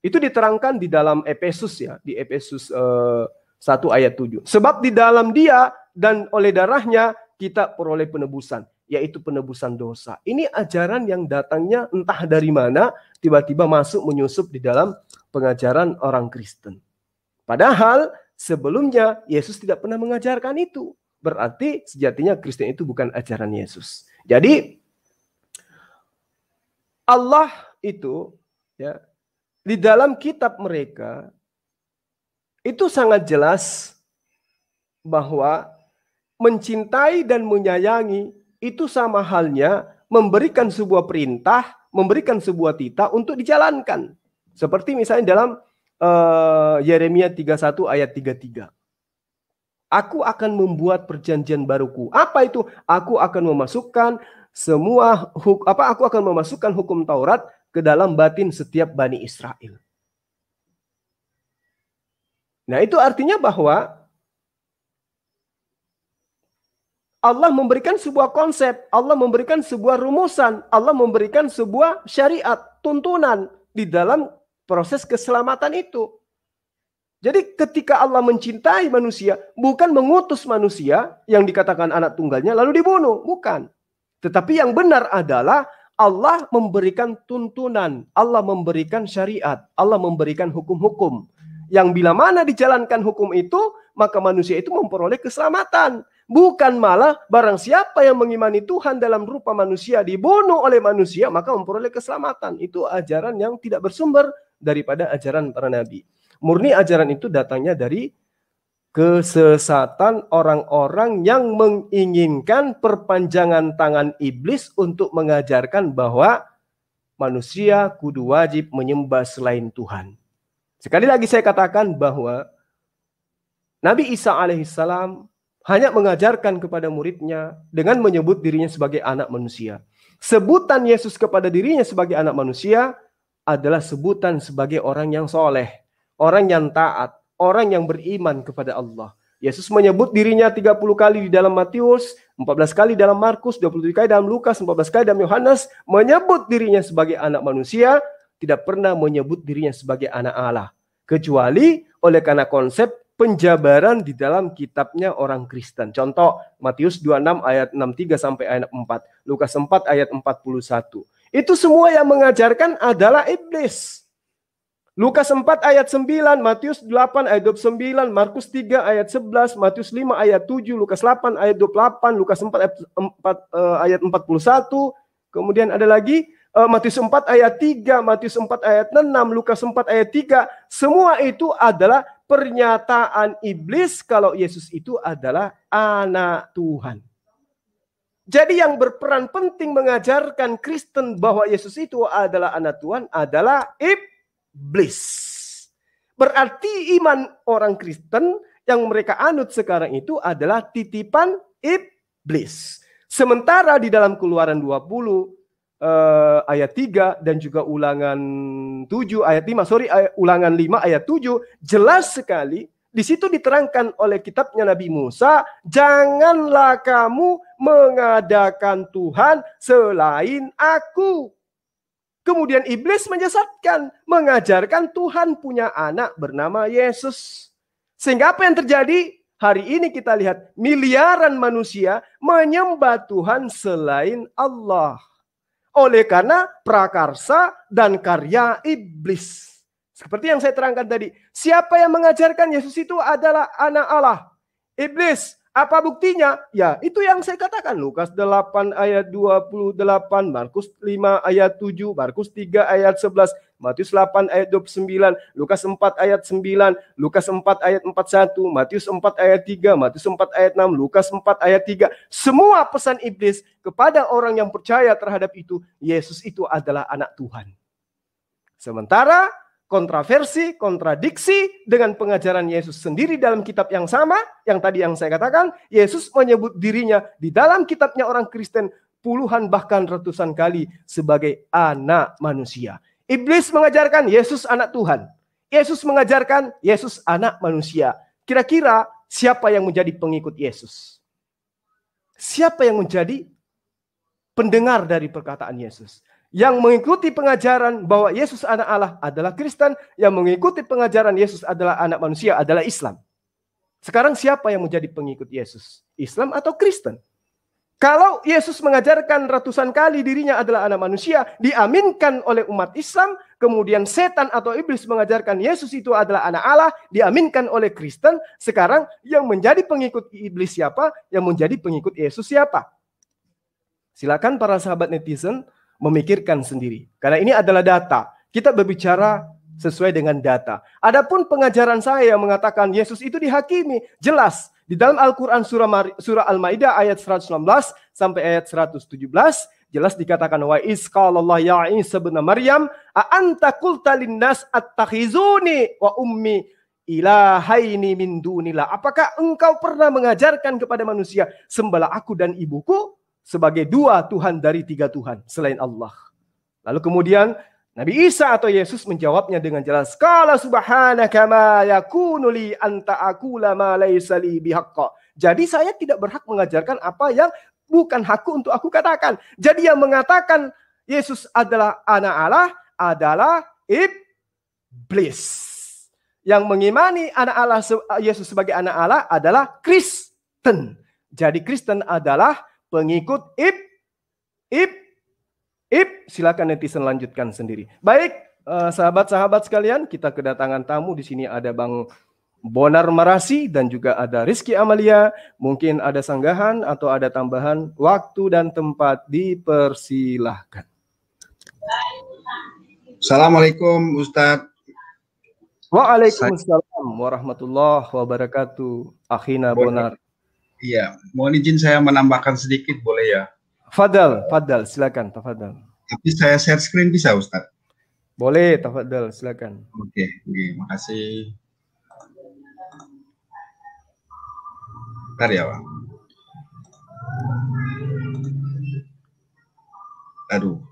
Itu diterangkan di dalam Efesus ya, di Efesus 1 ayat 7. Sebab di dalam dia dan oleh darahnya kita peroleh penebusan, yaitu penebusan dosa. Ini ajaran yang datangnya entah dari mana, tiba-tiba masuk menyusup di dalam pengajaran orang Kristen. Padahal sebelumnya Yesus tidak pernah mengajarkan itu. Berarti sejatinya Kristen itu bukan ajaran Yesus. Jadi Allah itu ya di dalam kitab mereka itu sangat jelas bahwa mencintai dan menyayangi itu sama halnya memberikan sebuah perintah, memberikan sebuah titah untuk dijalankan. Seperti misalnya dalam Yeremia 31 ayat 33. Aku akan membuat perjanjian baruku. Apa itu? Aku akan memasukkan aku akan memasukkan hukum Taurat ke dalam batin setiap Bani Israel. Nah, itu artinya bahwa Allah memberikan sebuah konsep, Allah memberikan sebuah rumusan, Allah memberikan sebuah syariat, tuntunan di dalam proses keselamatan itu. Jadi ketika Allah mencintai manusia, bukan mengutus manusia yang dikatakan anak tunggalnya lalu dibunuh, bukan. Tetapi yang benar adalah Allah memberikan tuntunan, Allah memberikan syariat, Allah memberikan hukum-hukum. Yang bila mana dijalankan hukum itu, maka manusia itu memperoleh keselamatan. Bukan malah barang siapa yang mengimani Tuhan dalam rupa manusia dibunuh oleh manusia, maka memperoleh keselamatan. Itu ajaran yang tidak bersumber daripada ajaran para nabi. Murni ajaran itu datangnya dari kesesatan orang-orang yang menginginkan perpanjangan tangan iblis untuk mengajarkan bahwa manusia kudu wajib menyembah selain Tuhan. Sekali lagi saya katakan bahwa Nabi Isa alaihissalam hanya mengajarkan kepada muridnya dengan menyebut dirinya sebagai anak manusia. Sebutan Yesus kepada dirinya sebagai anak manusia adalah sebutan sebagai orang yang soleh, orang yang taat, orang yang beriman kepada Allah. Yesus menyebut dirinya 30 kali di dalam Matius, 14 kali dalam Markus, 27 kali dalam Lukas, 14 kali dalam Yohanes, menyebut dirinya sebagai anak manusia, tidak pernah menyebut dirinya sebagai anak Allah. Kecuali oleh karena konsep penjabaran di dalam kitabnya orang Kristen. Contoh, Matius 26 ayat 63 sampai ayat 4, Lukas 4 ayat 41. Itu semua yang mengajarkan adalah iblis. Lukas 4 ayat 9, Matius 8 ayat 29, Markus 3 ayat 11, Matius 5 ayat 7, Lukas 8 ayat 28, Lukas 4 ayat 41, kemudian ada lagi Matius 4 ayat 3, Matius 4 ayat 6, Lukas 4 ayat 3, semua itu adalah pernyataan iblis kalau Yesus itu adalah anak Tuhan. Jadi yang berperan penting mengajarkan Kristen bahwa Yesus itu adalah anak Tuhan adalah iblis. Berarti iman orang Kristen yang mereka anut sekarang itu adalah titipan iblis. Sementara di dalam Keluaran 20 ayat 3 dan juga Ulangan 7 ayat 5, Ulangan 5 ayat 7 jelas sekali di situ diterangkan oleh kitabnya Nabi Musa, janganlah kamu mengadakan Tuhan selain aku. Kemudian iblis menyesatkan, mengajarkan Tuhan punya anak bernama Yesus. Sehingga apa yang terjadi? Hari ini kita lihat miliaran manusia menyembah Tuhan selain Allah. Oleh karena prakarsa dan karya iblis. Seperti yang saya terangkan tadi. Siapa yang mengajarkan Yesus itu adalah anak Allah? Iblis. Apa buktinya? Ya, itu yang saya katakan. Lukas 8 ayat 28, Markus 5 ayat 7, Markus 3 ayat 11. Matius 8 ayat 29, Lukas 4 ayat 9, Lukas 4 ayat 41, Matius 4 ayat 3, Matius 4 ayat 6, Lukas 4 ayat 3. Semua pesan iblis kepada orang yang percaya terhadap itu, Yesus itu adalah anak Tuhan. Sementara kontroversi, kontradiksi dengan pengajaran Yesus sendiri dalam kitab yang sama, yang tadi yang saya katakan, Yesus menyebut dirinya di dalam kitabnya orang Kristen puluhan bahkan ratusan kali sebagai anak manusia. Iblis mengajarkan Yesus anak Tuhan. Yesus mengajarkan Yesus anak manusia. Kira-kira siapa yang menjadi pengikut Yesus? Siapa yang menjadi pendengar dari perkataan Yesus? Yang mengikuti pengajaran bahwa Yesus anak Allah adalah Kristen, yang mengikuti pengajaran Yesus adalah anak manusia adalah Islam. Sekarang siapa yang menjadi pengikut Yesus? Islam atau Kristen? Kalau Yesus mengajarkan ratusan kali dirinya adalah anak manusia, diaminkan oleh umat Islam, kemudian setan atau iblis mengajarkan Yesus itu adalah anak Allah, diaminkan oleh Kristen, sekarang yang menjadi pengikut iblis siapa? Yang menjadi pengikut Yesus siapa? Silakan para sahabat netizen memikirkan sendiri. Karena ini adalah data. Kita berbicara sesuai dengan data. Adapun pengajaran saya yang mengatakan Yesus itu dihakimi, jelas. Di dalam Al-Quran surah Al-Maidah ayat 116 sampai ayat 117, jelas dikatakan wa iz qalallahu ya Isa ibn Maryam a anta qulta linnas attakhizuni wa ummi ilahaini min dunillah. Apakah engkau pernah mengajarkan kepada manusia sembahlah aku dan ibuku sebagai dua Tuhan dari tiga Tuhan selain Allah? Lalu kemudian Nabi Isa atau Yesus menjawabnya dengan jelas. Qala subhanaka ma yakunu li anta aqula ma laysa li bihaqqa. Jadi saya tidak berhak mengajarkan apa yang bukan hakku untuk aku katakan. Jadi yang mengatakan Yesus adalah anak Allah adalah iblis. Yang mengimani anak Allah Yesus sebagai anak Allah adalah Kristen. Jadi Kristen adalah pengikut silakan netizen lanjutkan sendiri. Baik, sahabat-sahabat sekalian, kita kedatangan tamu di sini ada Bang Bonar Marasi dan juga ada Rizky Amalia. Mungkin ada sanggahan atau ada tambahan, waktu dan tempat dipersilahkan. Assalamualaikum Ustadz. Waalaikumsalam warahmatullahi wabarakatuh. Akhina Bonar. Iya, mohon izin saya menambahkan sedikit boleh ya? Fadal, silakan, tafadhal. Tapi saya share screen bisa, Ustadz? Boleh, tafadhal, silakan. Oke, makasih. Bentar ya, Bang. Aduh.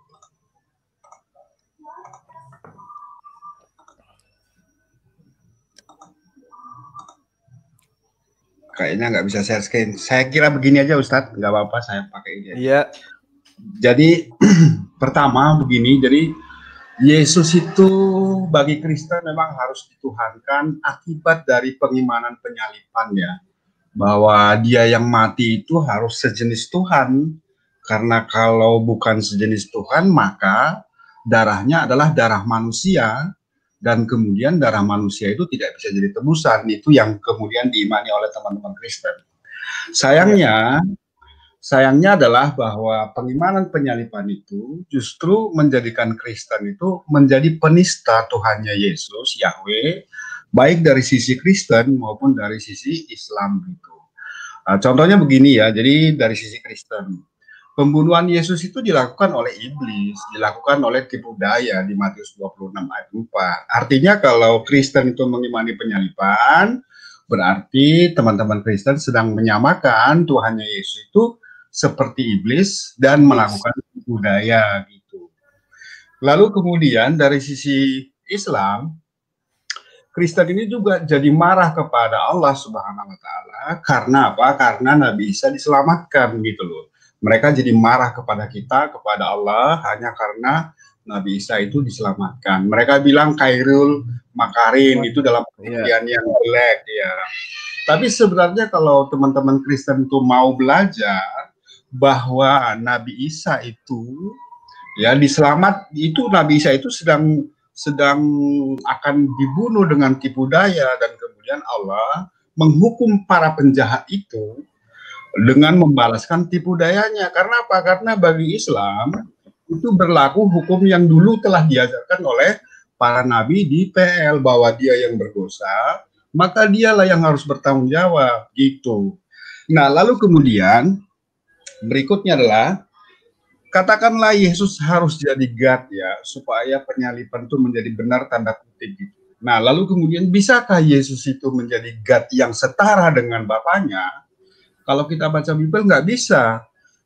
Kayaknya nggak bisa share screen. Saya kira begini aja Ustadz, nggak apa-apa saya pakai ini. Iya. Jadi pertama begini, jadi Yesus itu bagi Kristen memang harus dituhankan akibat dari pengimanan penyaliban ya. Bahwa dia yang mati itu harus sejenis Tuhan. Karena kalau bukan sejenis Tuhan maka darahnya adalah darah manusia. Dan kemudian darah manusia itu tidak bisa jadi tebusan. Itu yang kemudian diimani oleh teman-teman Kristen. Sayangnya adalah bahwa pengimanan penyaliban itu justru menjadikan Kristen itu menjadi penista Tuhannya Yesus, Yahweh, baik dari sisi Kristen maupun dari sisi Islam gitu. Contohnya begini ya, jadi dari sisi Kristen. Pembunuhan Yesus itu dilakukan oleh iblis, dilakukan oleh tipu daya di Matius 26 ayat 4. Artinya kalau Kristen itu mengimani penyaliban, berarti teman-teman Kristen sedang menyamakan Tuhannya Yesus itu seperti iblis dan melakukan tipu daya gitu. Lalu kemudian dari sisi Islam, Kristen ini juga jadi marah kepada Allah Subhanahu wa taala karena apa? Karena Nabi Isa diselamatkan gitu loh. Mereka jadi marah kepada kita, kepada Allah, hanya karena Nabi Isa itu diselamatkan. Mereka bilang kairul makarin, itu dalam pengertian yang jelek ya. Tapi sebenarnya kalau teman-teman Kristen itu mau belajar bahwa Nabi Isa itu ya Nabi Isa itu sedang akan dibunuh dengan tipu daya, dan kemudian Allah menghukum para penjahat itu dengan membalaskan tipu dayanya. Karena apa? Karena bagi Islam itu berlaku hukum yang dulu telah diajarkan oleh para nabi dipel bahwa dia yang berdosa, maka dialah yang harus bertanggung jawab gitu. Nah, lalu kemudian berikutnya adalah katakanlah Yesus harus jadi God ya, supaya penyaliban itu menjadi benar tanda kutip gitu. Nah, lalu kemudian bisakah Yesus itu menjadi God yang setara dengan Bapaknya? Kalau kita baca Bible nggak bisa.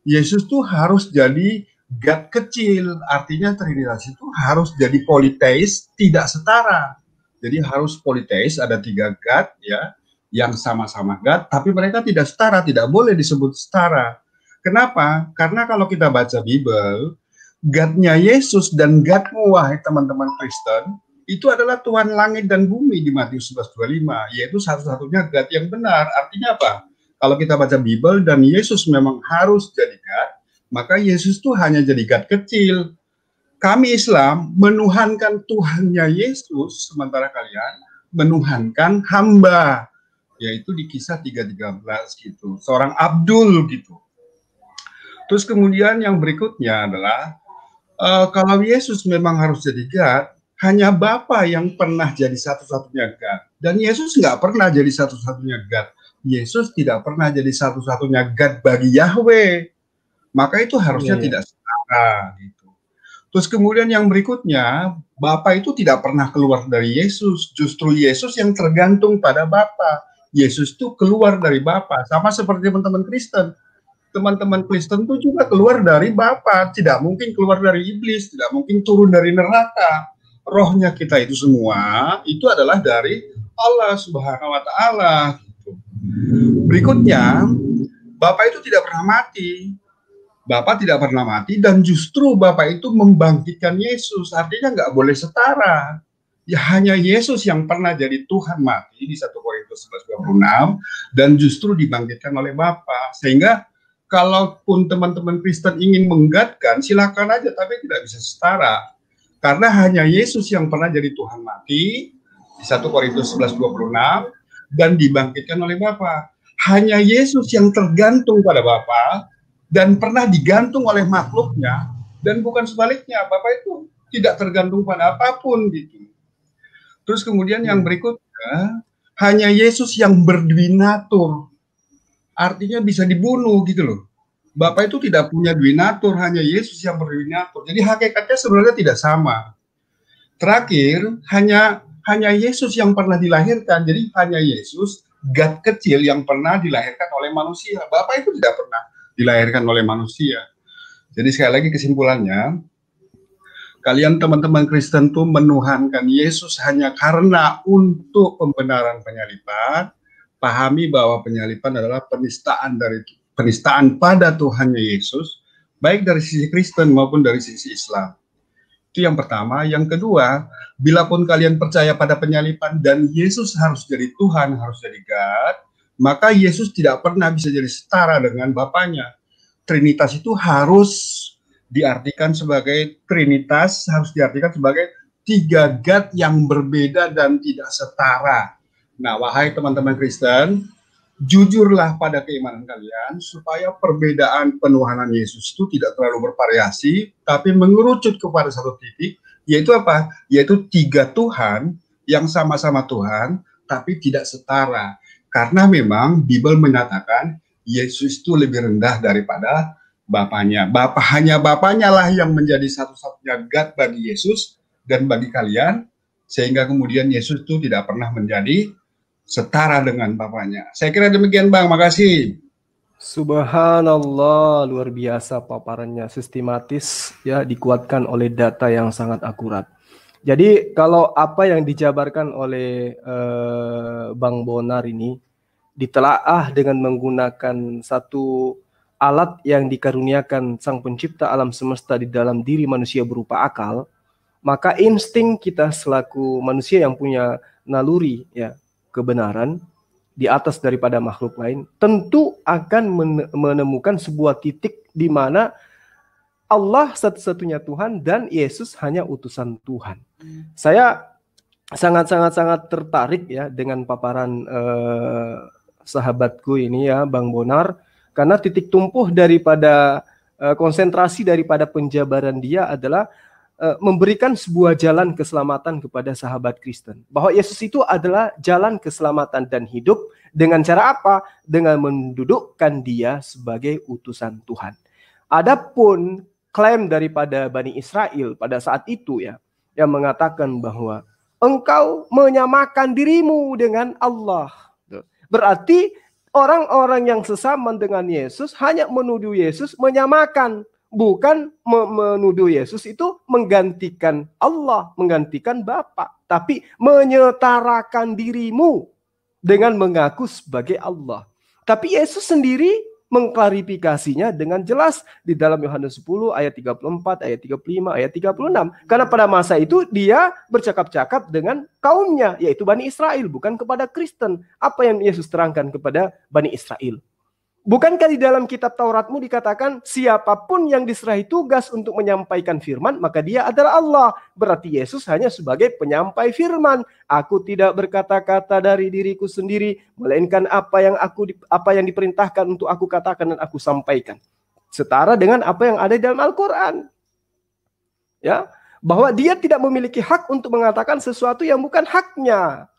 Yesus tuh harus jadi God kecil, artinya Trinitas itu harus jadi politeis, tidak setara. Jadi harus politeis, ada 3 God ya, yang sama-sama God, tapi mereka tidak setara, tidak boleh disebut setara. Kenapa? Karena kalau kita baca Bible, God-nya Yesus dan God-mu, wahai teman-teman Kristen, itu adalah Tuhan langit dan bumi di Matius 11:25, yaitu satu-satunya God yang benar. Artinya apa? Kalau kita baca Bible dan Yesus memang harus jadi God, maka Yesus tuh hanya jadi God kecil. Kami Islam menuhankan Tuhannya Yesus, sementara kalian menuhankan hamba, yaitu di Kisah 3:13 gitu, seorang Abdul gitu. Terus kemudian yang berikutnya adalah kalau Yesus memang harus jadi God, hanya Bapa yang pernah jadi satu-satunya God, dan Yesus nggak pernah jadi satu-satunya God. Yesus tidak pernah jadi satu-satunya God bagi Yahweh, maka itu harusnya tidak setara gitu. Terus kemudian yang berikutnya, Bapa itu tidak pernah keluar dari Yesus, justru Yesus yang tergantung pada Bapa. Yesus itu keluar dari Bapa, sama seperti teman-teman Kristen. Teman-teman Kristen itu juga keluar dari Bapa, tidak mungkin keluar dari iblis, tidak mungkin turun dari neraka. Rohnya kita itu semua itu adalah dari Allah Subhanahu wa taala gitu. Berikutnya, Bapa itu tidak pernah mati. Bapa tidak pernah mati, dan justru Bapa itu membangkitkan Yesus. Artinya nggak boleh setara. Ya hanya Yesus yang pernah jadi Tuhan mati di 1 Korintus 11:26 dan justru dibangkitkan oleh Bapa. Sehingga kalaupun teman-teman Kristen ingin menggatkan, silakan aja, tapi tidak bisa setara. Karena hanya Yesus yang pernah jadi Tuhan mati di 1 Korintus 11:26 dan dibangkitkan oleh Bapa. Hanya Yesus yang tergantung pada Bapa dan pernah digantung oleh makhluknya, dan bukan sebaliknya. Bapa itu tidak tergantung pada apapun gitu. Terus kemudian yang berikutnya, hanya Yesus yang berdwinatur, artinya bisa dibunuh gitu loh. Bapa itu tidak punya dwinatur, hanya Yesus yang berdwinatur. Jadi hakikatnya sebenarnya tidak sama. Terakhir, hanya Yesus yang pernah dilahirkan. Jadi hanya Yesus, God kecil yang pernah dilahirkan oleh manusia. Bapa itu tidak pernah dilahirkan oleh manusia. Jadi sekali lagi kesimpulannya, kalian teman-teman Kristen tuh menuhankan Yesus hanya karena untuk pembenaran penyaliban. Pahami bahwa penyaliban adalah penistaan pada Tuhannya Yesus, baik dari sisi Kristen maupun dari sisi Islam. Itu yang pertama. Yang kedua, bila pun kalian percaya pada penyaliban dan Yesus harus jadi Tuhan, harus jadi God, maka Yesus tidak pernah bisa jadi setara dengan Bapaknya. Trinitas itu harus diartikan sebagai Trinitas, harus diartikan sebagai 3 God yang berbeda dan tidak setara. Nah, wahai teman-teman Kristen, jujurlah pada keimanan kalian supaya perbedaan penuhanan Yesus itu tidak terlalu bervariasi, tapi mengerucut kepada satu titik, yaitu apa? Yaitu 3 Tuhan yang sama-sama Tuhan, tapi tidak setara. Karena memang Bible menyatakan Yesus itu lebih rendah daripada Bapaknya. Hanya Bapaknya lah yang menjadi satu-satunya God bagi Yesus dan bagi kalian, sehingga kemudian Yesus itu tidak pernah menjadi setara dengan Bapaknya. Saya kira demikian, Bang. Makasih. Subhanallah, luar biasa paparannya, sistematis ya, dikuatkan oleh data yang sangat akurat. Jadi kalau apa yang dijabarkan oleh Bang Bonar ini ditelaah dengan menggunakan satu alat yang dikaruniakan Sang Pencipta alam semesta di dalam diri manusia berupa akal, maka insting kita selaku manusia yang punya naluri ya kebenaran di atas daripada makhluk lain tentu akan menemukan sebuah titik di mana Allah satu-satunya Tuhan dan Yesus hanya utusan Tuhan. Saya sangat tertarik ya dengan paparan sahabatku ini ya, Bang Bonar, karena titik tumpuh daripada konsentrasi daripada penjabaran dia adalah memberikan sebuah jalan keselamatan kepada sahabat Kristen. Bahwa Yesus itu adalah jalan keselamatan dan hidup. Dengan cara apa? Dengan mendudukkan dia sebagai utusan Tuhan. Adapun klaim daripada Bani Israel pada saat itu ya, yang mengatakan bahwa engkau menyamakan dirimu dengan Allah. Berarti orang-orang yang sesama dengan Yesus hanya menuduh Yesus menyamakan. Bukan menuduh Yesus itu menggantikan Allah, menggantikan Bapa. Tapi menyetarakan dirimu dengan mengaku sebagai Allah. Tapi Yesus sendiri mengklarifikasinya dengan jelas di dalam Yohanes 10 ayat 34, ayat 35, ayat 36. Karena pada masa itu dia bercakap-cakap dengan kaumnya, yaitu Bani Israel, bukan kepada Kristen. Apa yang Yesus terangkan kepada Bani Israel? Bukankah di dalam kitab Tauratmu dikatakan siapapun yang diserahi tugas untuk menyampaikan firman, maka dia adalah Allah. Berarti Yesus hanya sebagai penyampai firman. Aku tidak berkata-kata dari diriku sendiri, melainkan apa yang diperintahkan untuk aku katakan dan aku sampaikan. Setara dengan apa yang ada di dalam Al-Quran. Ya, bahwa dia tidak memiliki hak untuk mengatakan sesuatu yang bukan haknya.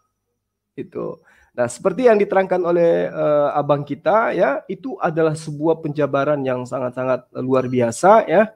Itu. Nah, seperti yang diterangkan oleh abang kita ya, itu adalah sebuah penjabaran yang sangat-sangat luar biasa ya.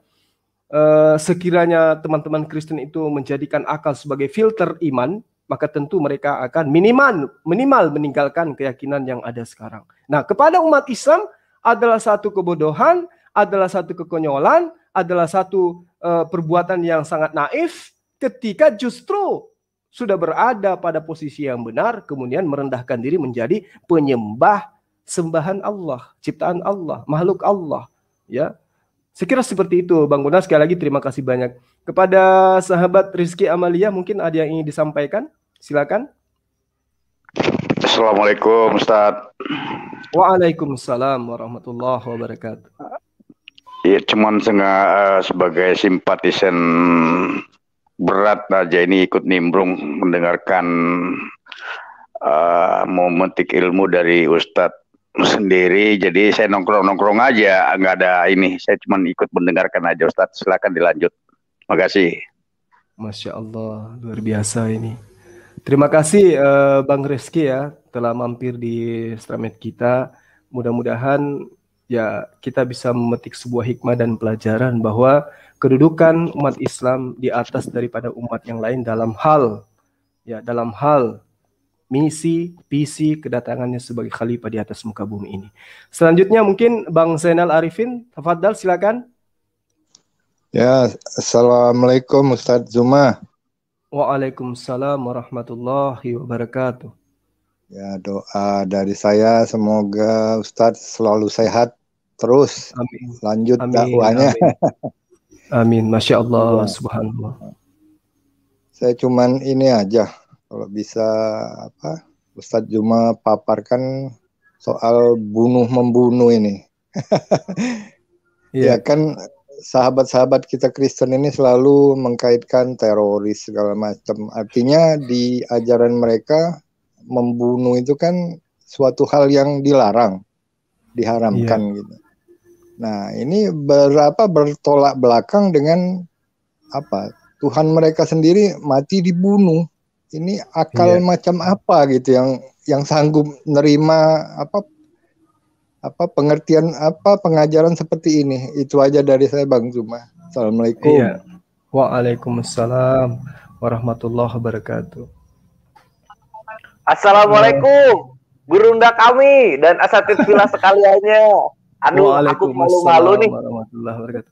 Sekiranya teman-teman Kristen itu menjadikan akal sebagai filter iman, maka tentu mereka akan minimal meninggalkan keyakinan yang ada sekarang. Nah, kepada umat Islam adalah satu kebodohan, adalah satu kekonyolan, adalah satu perbuatan yang sangat naif ketika justru sudah berada pada posisi yang benar, kemudian merendahkan diri menjadi penyembah sembahan Allah, ciptaan Allah, makhluk Allah. Ya, sekira seperti itu, Bang Guna. Sekali lagi terima kasih banyak kepada sahabat Rizky Amalia. Mungkin ada yang ingin disampaikan, silakan. Assalamualaikum, Ustaz. Waalaikumsalam warahmatullahi wabarakatuh. Ya, cuman sebagai simpatisan berat aja ini ikut nimbrung mendengarkan memetik ilmu dari Ustadz sendiri. Jadi saya nongkrong aja, nggak ada ini. Saya cuma ikut mendengarkan aja, Ustadz. Silakan dilanjut. Makasih. Masya Allah, luar biasa ini. Terima kasih Bang Rizky ya telah mampir di Stramed kita. Mudah-mudahan ya kita bisa memetik sebuah hikmah dan pelajaran bahwa kedudukan umat Islam di atas daripada umat yang lain dalam hal misi, visi kedatangannya sebagai khalifah di atas muka bumi ini. Selanjutnya mungkin Bang Zainal Arifin, tafadhal silakan. Ya, Assalamualaikum Ustadz Zuma. Waalaikumsalam warahmatullahi wabarakatuh. Ya, doa dari saya semoga Ustadz selalu sehat terus. Amin. Lanjut Amin, dakwanya. amin. Amin, Masya Allah, Subhanallah. Saya cuman ini aja, kalau bisa Ustadz Juma paparkan soal bunuh-membunuh ini. Ya kan sahabat-sahabat kita Kristen ini selalu mengkaitkan teroris segala macam. Artinya di ajaran mereka membunuh itu kan suatu hal yang dilarang, diharamkan gitu. Nah, ini bertolak belakang dengan Tuhan mereka sendiri mati dibunuh. Ini akal macam apa gitu yang sanggup nerima pengertian pengajaran seperti ini. Itu aja dari saya, Bang Zuma. Assalamualaikum. Waalaikumsalam warahmatullahi wabarakatuh. Assalamualaikum, gurunda kami dan asatid villa sekaliannya. Aduh, aku malu-malu nih.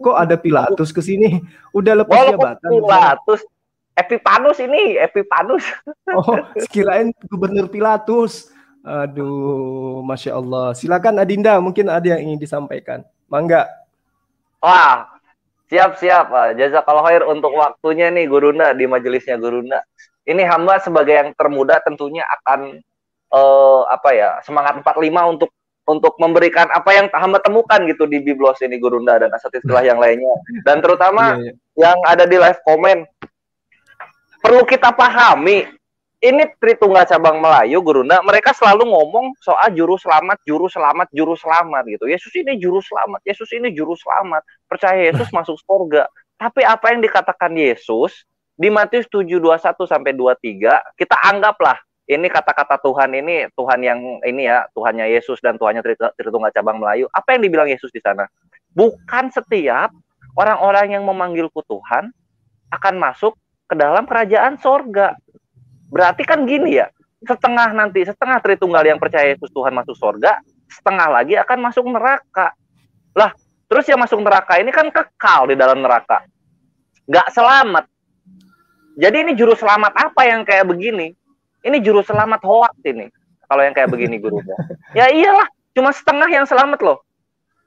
Kok ada Pilatus ke sini? Udah lepas jabatan. Pilatus, Epipanus ini, Epipanus. Oh, sekirain Gubernur Pilatus. Aduh, Masya Allah. Silakan Adinda, mungkin ada yang ingin disampaikan. Mangga. Wah, siap-siap. Jazakallah khair untuk waktunya nih Gurunda di majelisnya Gurunda. Ini hamba sebagai yang termuda tentunya akan semangat 45 untuk memberikan apa yang hamba temukan gitu di Biblos ini Gurunda dan asatidillah yang lainnya. Dan terutama yang ada di live komen. Perlu kita pahami, ini Tritunggal Cabang Melayu Gurunda, mereka selalu ngomong soal juru selamat gitu. Yesus ini juru selamat, Yesus ini juru selamat. Percaya Yesus masuk surga. Tapi apa yang dikatakan Yesus di Matius 7:21 sampai 23, kita anggaplah ini kata-kata Tuhan ini, Tuhan yang ini ya, Tuhannya Yesus dan Tuhannya Tritunggal Cabang Melayu. Apa yang dibilang Yesus di sana? Bukan setiap orang-orang yang memanggilku Tuhan akan masuk ke dalam kerajaan sorga. Berarti kan gini ya, setengah Tritunggal yang percaya Yesus Tuhan masuk sorga, setengah lagi akan masuk neraka. Lah, terus yang masuk neraka ini kan kekal di dalam neraka, nggak selamat. Jadi ini juru selamat apa yang kayak begini? Ini juru selamat hoax ini. Kalau yang kayak begini gurunya. Ya iyalah, cuma setengah yang selamat loh.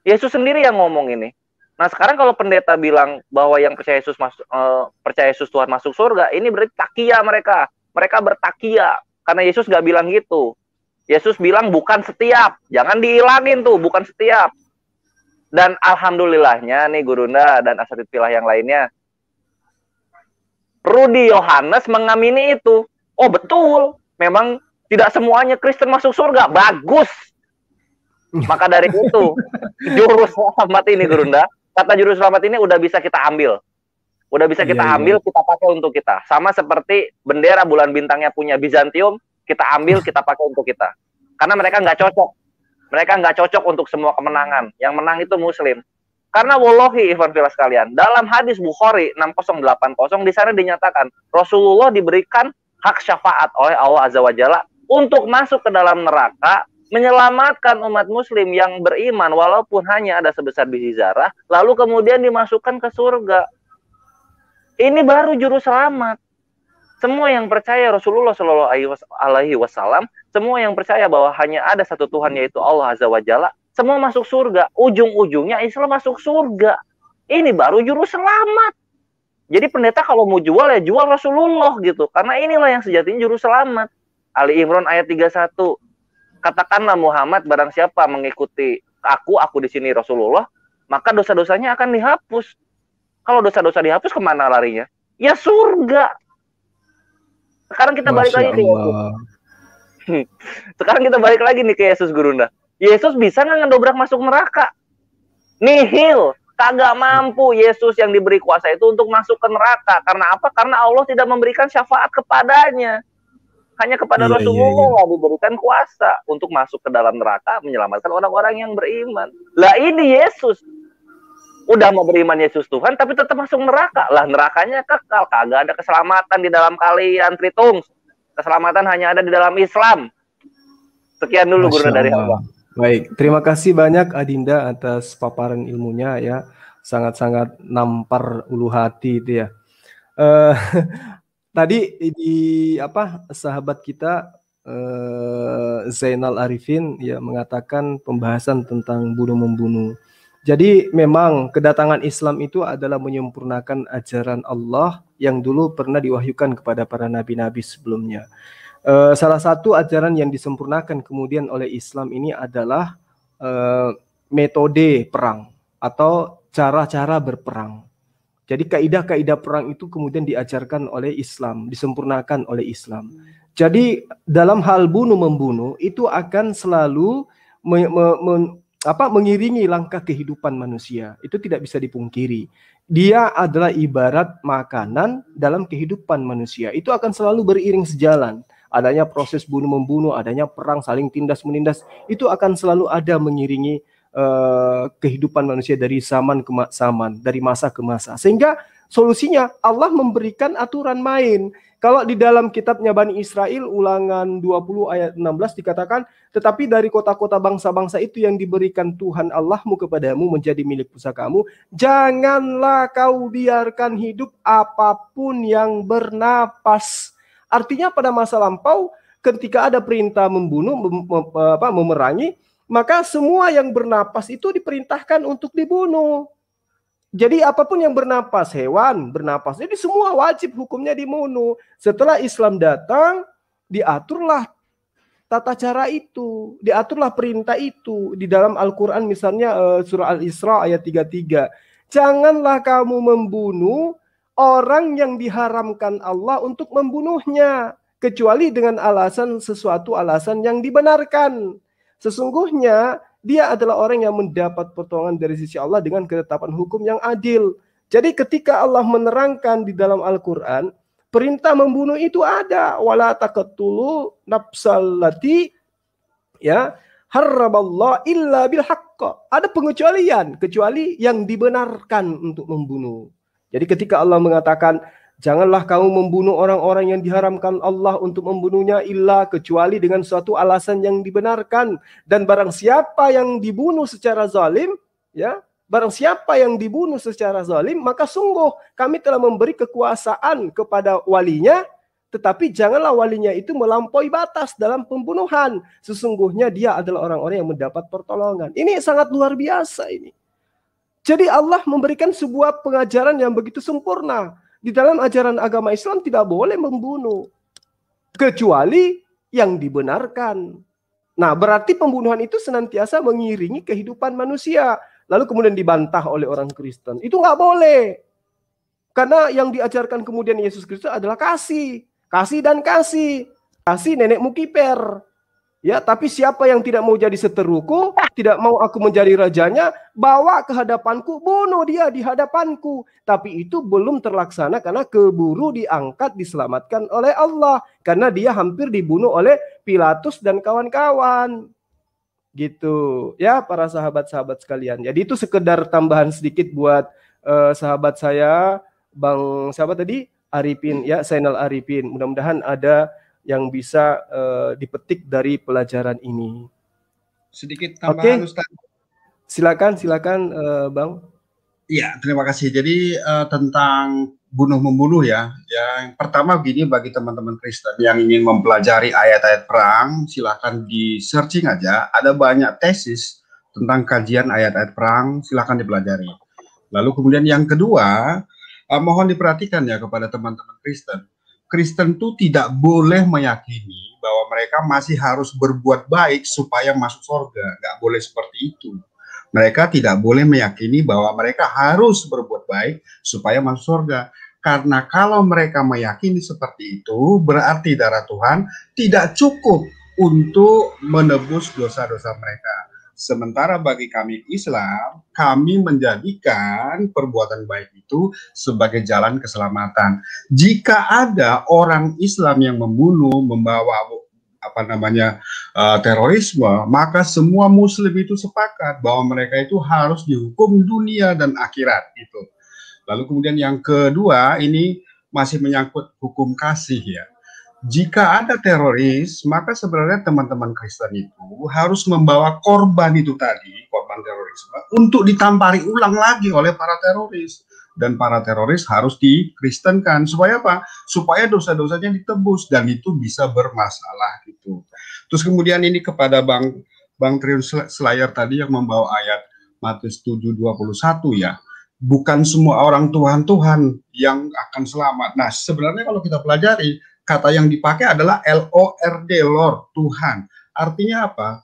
Yesus sendiri yang ngomong ini. Nah sekarang kalau pendeta bilang bahwa yang percaya Yesus Tuhan masuk surga, ini berarti takia mereka. Mereka bertakia. Karena Yesus nggak bilang gitu. Yesus bilang bukan setiap. Jangan dihilangin tuh, bukan setiap. Dan alhamdulillahnya nih Gurunda dan asatidz filah yang lainnya, Rudi Yohanes mengamini itu. Oh betul, memang tidak semuanya Kristen masuk surga. Bagus. Maka dari itu, juru selamat ini Gurunda, kata juru selamat ini udah bisa kita ambil. Udah bisa kita ambil, kita pakai untuk kita. Sama seperti bendera bulan bintangnya punya Bizantium, kita ambil, kita pakai untuk kita. Karena mereka nggak cocok. Mereka nggak cocok untuk semua kemenangan. Yang menang itu Muslim. Karena wallahi Ikhwan fillah sekalian, dalam hadis Bukhari 6080 di sana dinyatakan Rasulullah diberikan hak syafaat oleh Allah Azza wa Jalla untuk masuk ke dalam neraka, menyelamatkan umat muslim yang beriman walaupun hanya ada sebesar biji zarah, lalu kemudian dimasukkan ke surga. Ini baru juru selamat. Semua yang percaya Rasulullah Shallallahu Alaihi Wasallam, semua yang percaya bahwa hanya ada satu Tuhan yaitu Allah Azza wa Jalla, semua masuk surga. Ujung-ujungnya Islam masuk surga. Ini baru juru selamat. Jadi pendeta kalau mau jual ya jual Rasulullah gitu. Karena inilah yang sejatinya juru selamat. Ali Imran ayat 31. Katakanlah Muhammad, barang siapa mengikuti aku di sini Rasulullah, maka dosa-dosanya akan dihapus. Kalau dosa-dosa dihapus kemana larinya? Ya surga. Sekarang kita balik lagi ke Yesus. Sekarang kita balik lagi nih ke Yesus Gurunda. Yesus bisa nggak ngedobrak masuk neraka? Nihil. Kagak mampu Yesus yang diberi kuasa itu untuk masuk ke neraka. Karena apa? Karena Allah tidak memberikan syafaat kepadanya. Hanya kepada Rasulullah diberikan kuasa untuk masuk ke dalam neraka, menyelamatkan orang-orang yang beriman. Lah ini Yesus. Udah mau beriman Yesus Tuhan, tapi tetap masuk neraka. Lah nerakanya kekal. Kagak ada keselamatan di dalam kalian, Tritung. Keselamatan hanya ada di dalam Islam. Sekian dulu Guru dari hamba. Baik, terima kasih banyak Adinda atas paparan ilmunya ya, sangat-sangat nampar ulu hati itu ya. Tadi di sahabat kita Zainal Arifin ya mengatakan pembahasan tentang bunuh-membunuh. Jadi memang kedatangan Islam itu adalah menyempurnakan ajaran Allah yang dulu pernah diwahyukan kepada para nabi-nabi sebelumnya. Salah satu ajaran yang disempurnakan kemudian oleh Islam ini adalah metode perang atau cara-cara berperang. Jadi kaidah-kaidah perang itu kemudian diajarkan oleh Islam, disempurnakan oleh Islam. Jadi dalam hal bunuh-membunuh itu akan selalu mengiringi langkah kehidupan manusia. Itu tidak bisa dipungkiri. Dia adalah ibarat makanan dalam kehidupan manusia. Itu akan selalu beriring sejalan. Adanya proses bunuh-membunuh, adanya perang saling tindas-menindas, itu akan selalu ada mengiringi kehidupan manusia dari zaman ke zaman, dari masa ke masa. Sehingga solusinya Allah memberikan aturan main. Kalau di dalam kitabnya Bani Israel, Ulangan 20 ayat 16 dikatakan, tetapi dari kota-kota bangsa-bangsa itu yang diberikan Tuhan Allahmu kepadamu menjadi milik pusakamu, janganlah kau biarkan hidup apapun yang bernapas. Artinya pada masa lampau ketika ada perintah membunuh, memerangi, maka semua yang bernapas itu diperintahkan untuk dibunuh. Jadi apapun yang bernapas, hewan bernapas, jadi semua wajib hukumnya dibunuh. Setelah Islam datang, diaturlah tata cara itu, diaturlah perintah itu di dalam Al-Quran, misalnya surah Al-Isra ayat 33. Janganlah kamu membunuh orang yang diharamkan Allah untuk membunuhnya, kecuali dengan sesuatu alasan yang dibenarkan. Sesungguhnya dia adalah orang yang mendapat pertolongan dari sisi Allah dengan ketetapan hukum yang adil. Jadi ketika Allah menerangkan di dalam Al-Quran, perintah membunuh itu ada. Wala taqtulu nafsallati ya harramallah illa bil haqq. Ada pengecualian, kecuali yang dibenarkan untuk membunuh. Jadi ketika Allah mengatakan, janganlah kamu membunuh orang-orang yang diharamkan Allah untuk membunuhnya illa kecuali dengan suatu alasan yang dibenarkan. Dan barang siapa yang dibunuh secara zalim, ya, barang siapa yang dibunuh secara zalim, maka sungguh kami telah memberi kekuasaan kepada walinya, tetapi janganlah walinya itu melampaui batas dalam pembunuhan. Sesungguhnya dia adalah orang-orang yang mendapat pertolongan. Ini sangat luar biasa ini. Jadi Allah memberikan sebuah pengajaran yang begitu sempurna. Di dalam ajaran agama Islam tidak boleh membunuh, kecuali yang dibenarkan. Nah, berarti pembunuhan itu senantiasa mengiringi kehidupan manusia. Lalu kemudian dibantah oleh orang Kristen. Itu nggak boleh. Karena yang diajarkan kemudian Yesus Kristus adalah kasih. Kasih dan kasih. Kasih nenekmu kiper. Ya, tapi siapa yang tidak mau jadi seteruku, tidak mau aku menjadi rajanya, bawa ke hadapanku, bunuh dia di hadapanku. Tapi itu belum terlaksana karena keburu diangkat, diselamatkan oleh Allah. Karena dia hampir dibunuh oleh Pilatus dan kawan-kawan. Gitu ya para sahabat-sahabat sekalian. Jadi itu sekedar tambahan sedikit buat sahabat saya, Bang siapa tadi? Arifin ya, Zainal Arifin. Mudah-mudahan ada yang bisa dipetik dari pelajaran ini. Sedikit tambahan, Ustaz. Silakan Bang. Iya, terima kasih. Jadi tentang bunuh-membunuh ya. Yang pertama begini, bagi teman-teman Kristen yang ingin mempelajari ayat-ayat perang, silakan di searching aja. Ada banyak tesis tentang kajian ayat-ayat perang, silakan dipelajari. Lalu kemudian yang kedua, mohon diperhatikan ya kepada teman-teman Kristen. Kristen itu tidak boleh meyakini bahwa mereka masih harus berbuat baik supaya masuk surga. Nggak boleh seperti itu. Mereka tidak boleh meyakini bahwa mereka harus berbuat baik supaya masuk surga. Karena kalau mereka meyakini seperti itu, berarti darah Tuhan tidak cukup untuk menebus dosa-dosa mereka. Sementara bagi kami Islam, kami menjadikan perbuatan baik itu sebagai jalan keselamatan. Jika ada orang Islam yang membunuh, membawa terorisme, maka semua Muslim itu sepakat bahwa mereka itu harus dihukum dunia dan akhirat itu. Lalu kemudian yang kedua, ini masih menyangkut hukum kasih ya. Jika ada teroris, maka sebenarnya teman-teman Kristen itu harus membawa korban itu tadi, korban terorisme, untuk ditampari ulang lagi oleh para teroris. Dan para teroris harus dikristenkan. Supaya apa? Supaya dosa-dosanya ditebus, dan itu bisa bermasalah gitu. Terus kemudian ini kepada Bang Triun Slayer tadi yang membawa ayat Matius 7:21 ya. Bukan semua orang Tuhan yang akan selamat. Nah, sebenarnya kalau kita pelajari, kata yang dipakai adalah Lord, Lord, Tuhan. Artinya apa?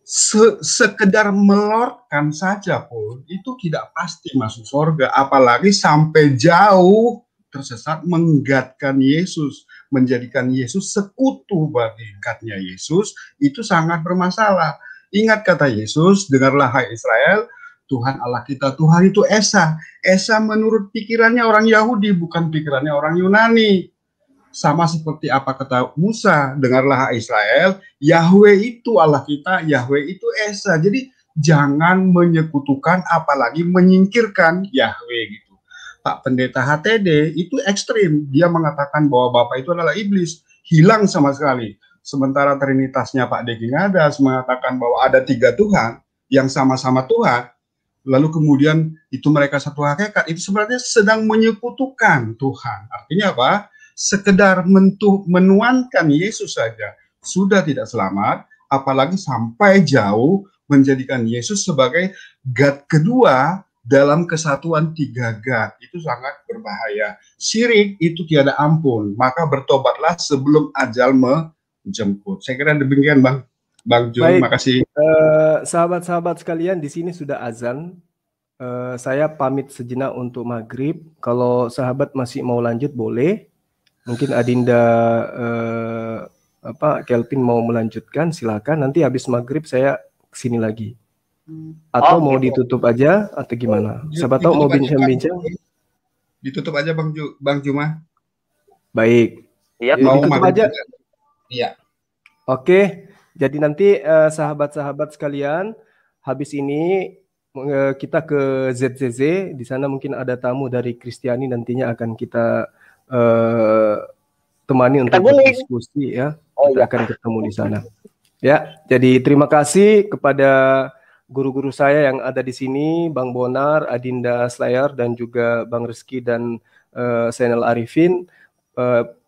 Sekedar melordkan saja pun itu tidak pasti masuk surga. Apalagi sampai jauh tersesat menggatkan Yesus. Menjadikan Yesus sekutu bagi gatnya Yesus, itu sangat bermasalah. Ingat kata Yesus, dengarlah hai Israel, Tuhan Allah kita, Tuhan itu Esa. Esa menurut pikirannya orang Yahudi, bukan pikirannya orang Yunani. Sama seperti apa kata Musa, dengarlah Israel, Yahweh itu Allah kita, Yahweh itu Esa. Jadi jangan menyekutukan apalagi menyingkirkan Yahweh gitu. Pak Pendeta HTD itu ekstrim, dia mengatakan bahwa Bapa itu adalah iblis, hilang sama sekali. Sementara Trinitasnya Pak Deki Ngadas mengatakan bahwa ada 3 Tuhan yang sama-sama Tuhan, lalu kemudian itu mereka satu hakikat, itu sebenarnya sedang menyekutukan Tuhan. Artinya apa? Sekedar menuankan Yesus saja sudah tidak selamat, apalagi sampai jauh menjadikan Yesus sebagai God kedua dalam kesatuan 3 God. Itu sangat berbahaya. Syirik itu tiada ampun, maka bertobatlah sebelum ajal menjemput. Saya kira demikian Bang Jun. Terima kasih. Sahabat-sahabat sekalian, di sini sudah azan. Saya pamit sejenak untuk maghrib. Kalau sahabat masih mau lanjut boleh. Mungkin Adinda Kelvin mau melanjutkan, silakan. Nanti habis maghrib saya kesini lagi. Atau mau ditutup aja atau gimana? Siapa tahu mau bincang-bincang. Ditutup aja Bang Juma. Baik. Iya, Mau Ditutup maghrib aja. juga. Iya. Oke, jadi nanti sahabat-sahabat sekalian, habis ini kita ke ZZZ. Di sana mungkin ada tamu dari Kristiani, nantinya akan kita temani untuk berdiskusi ya. Kita akan ketemu di sana. Ya, jadi terima kasih kepada guru-guru saya yang ada di sini, Bang Bonar, Adinda Slayer, dan juga Bang Rizky dan Senel Arifin.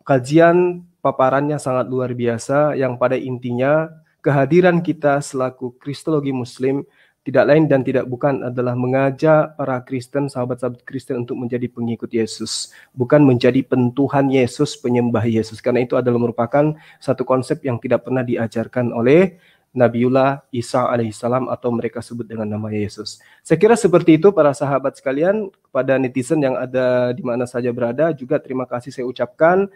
Kajian paparannya sangat luar biasa, yang pada intinya kehadiran kita selaku Kristologi Muslim tidak lain dan tidak bukan adalah mengajak para Kristen, sahabat-sahabat Kristen untuk menjadi pengikut Yesus, bukan menjadi pentuhan Yesus, penyembah Yesus, karena itu adalah merupakan satu konsep yang tidak pernah diajarkan oleh Nabiullah Isa alaihissalam atau mereka sebut dengan nama Yesus. Saya kira seperti itu para sahabat sekalian. Kepada netizen yang ada di mana saja berada juga terima kasih saya ucapkan.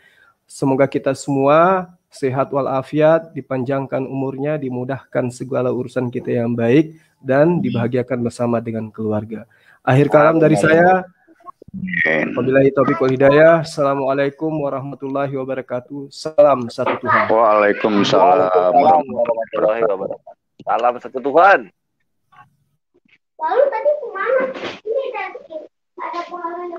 Semoga kita semua sehat walafiat, dipanjangkan umurnya, dimudahkan segala urusan kita yang baik, dan dibahagiakan bersama dengan keluarga. Akhir kalam dari saya. Wabillahi taufiq wal hidayah. Assalamualaikum warahmatullahi wabarakatuh. Salam satu Tuhan. Waalaikumsalam warahmatullahi wabarakatuh. Salam satu Tuhan. Lalu tadi kemana? Ini ada pohon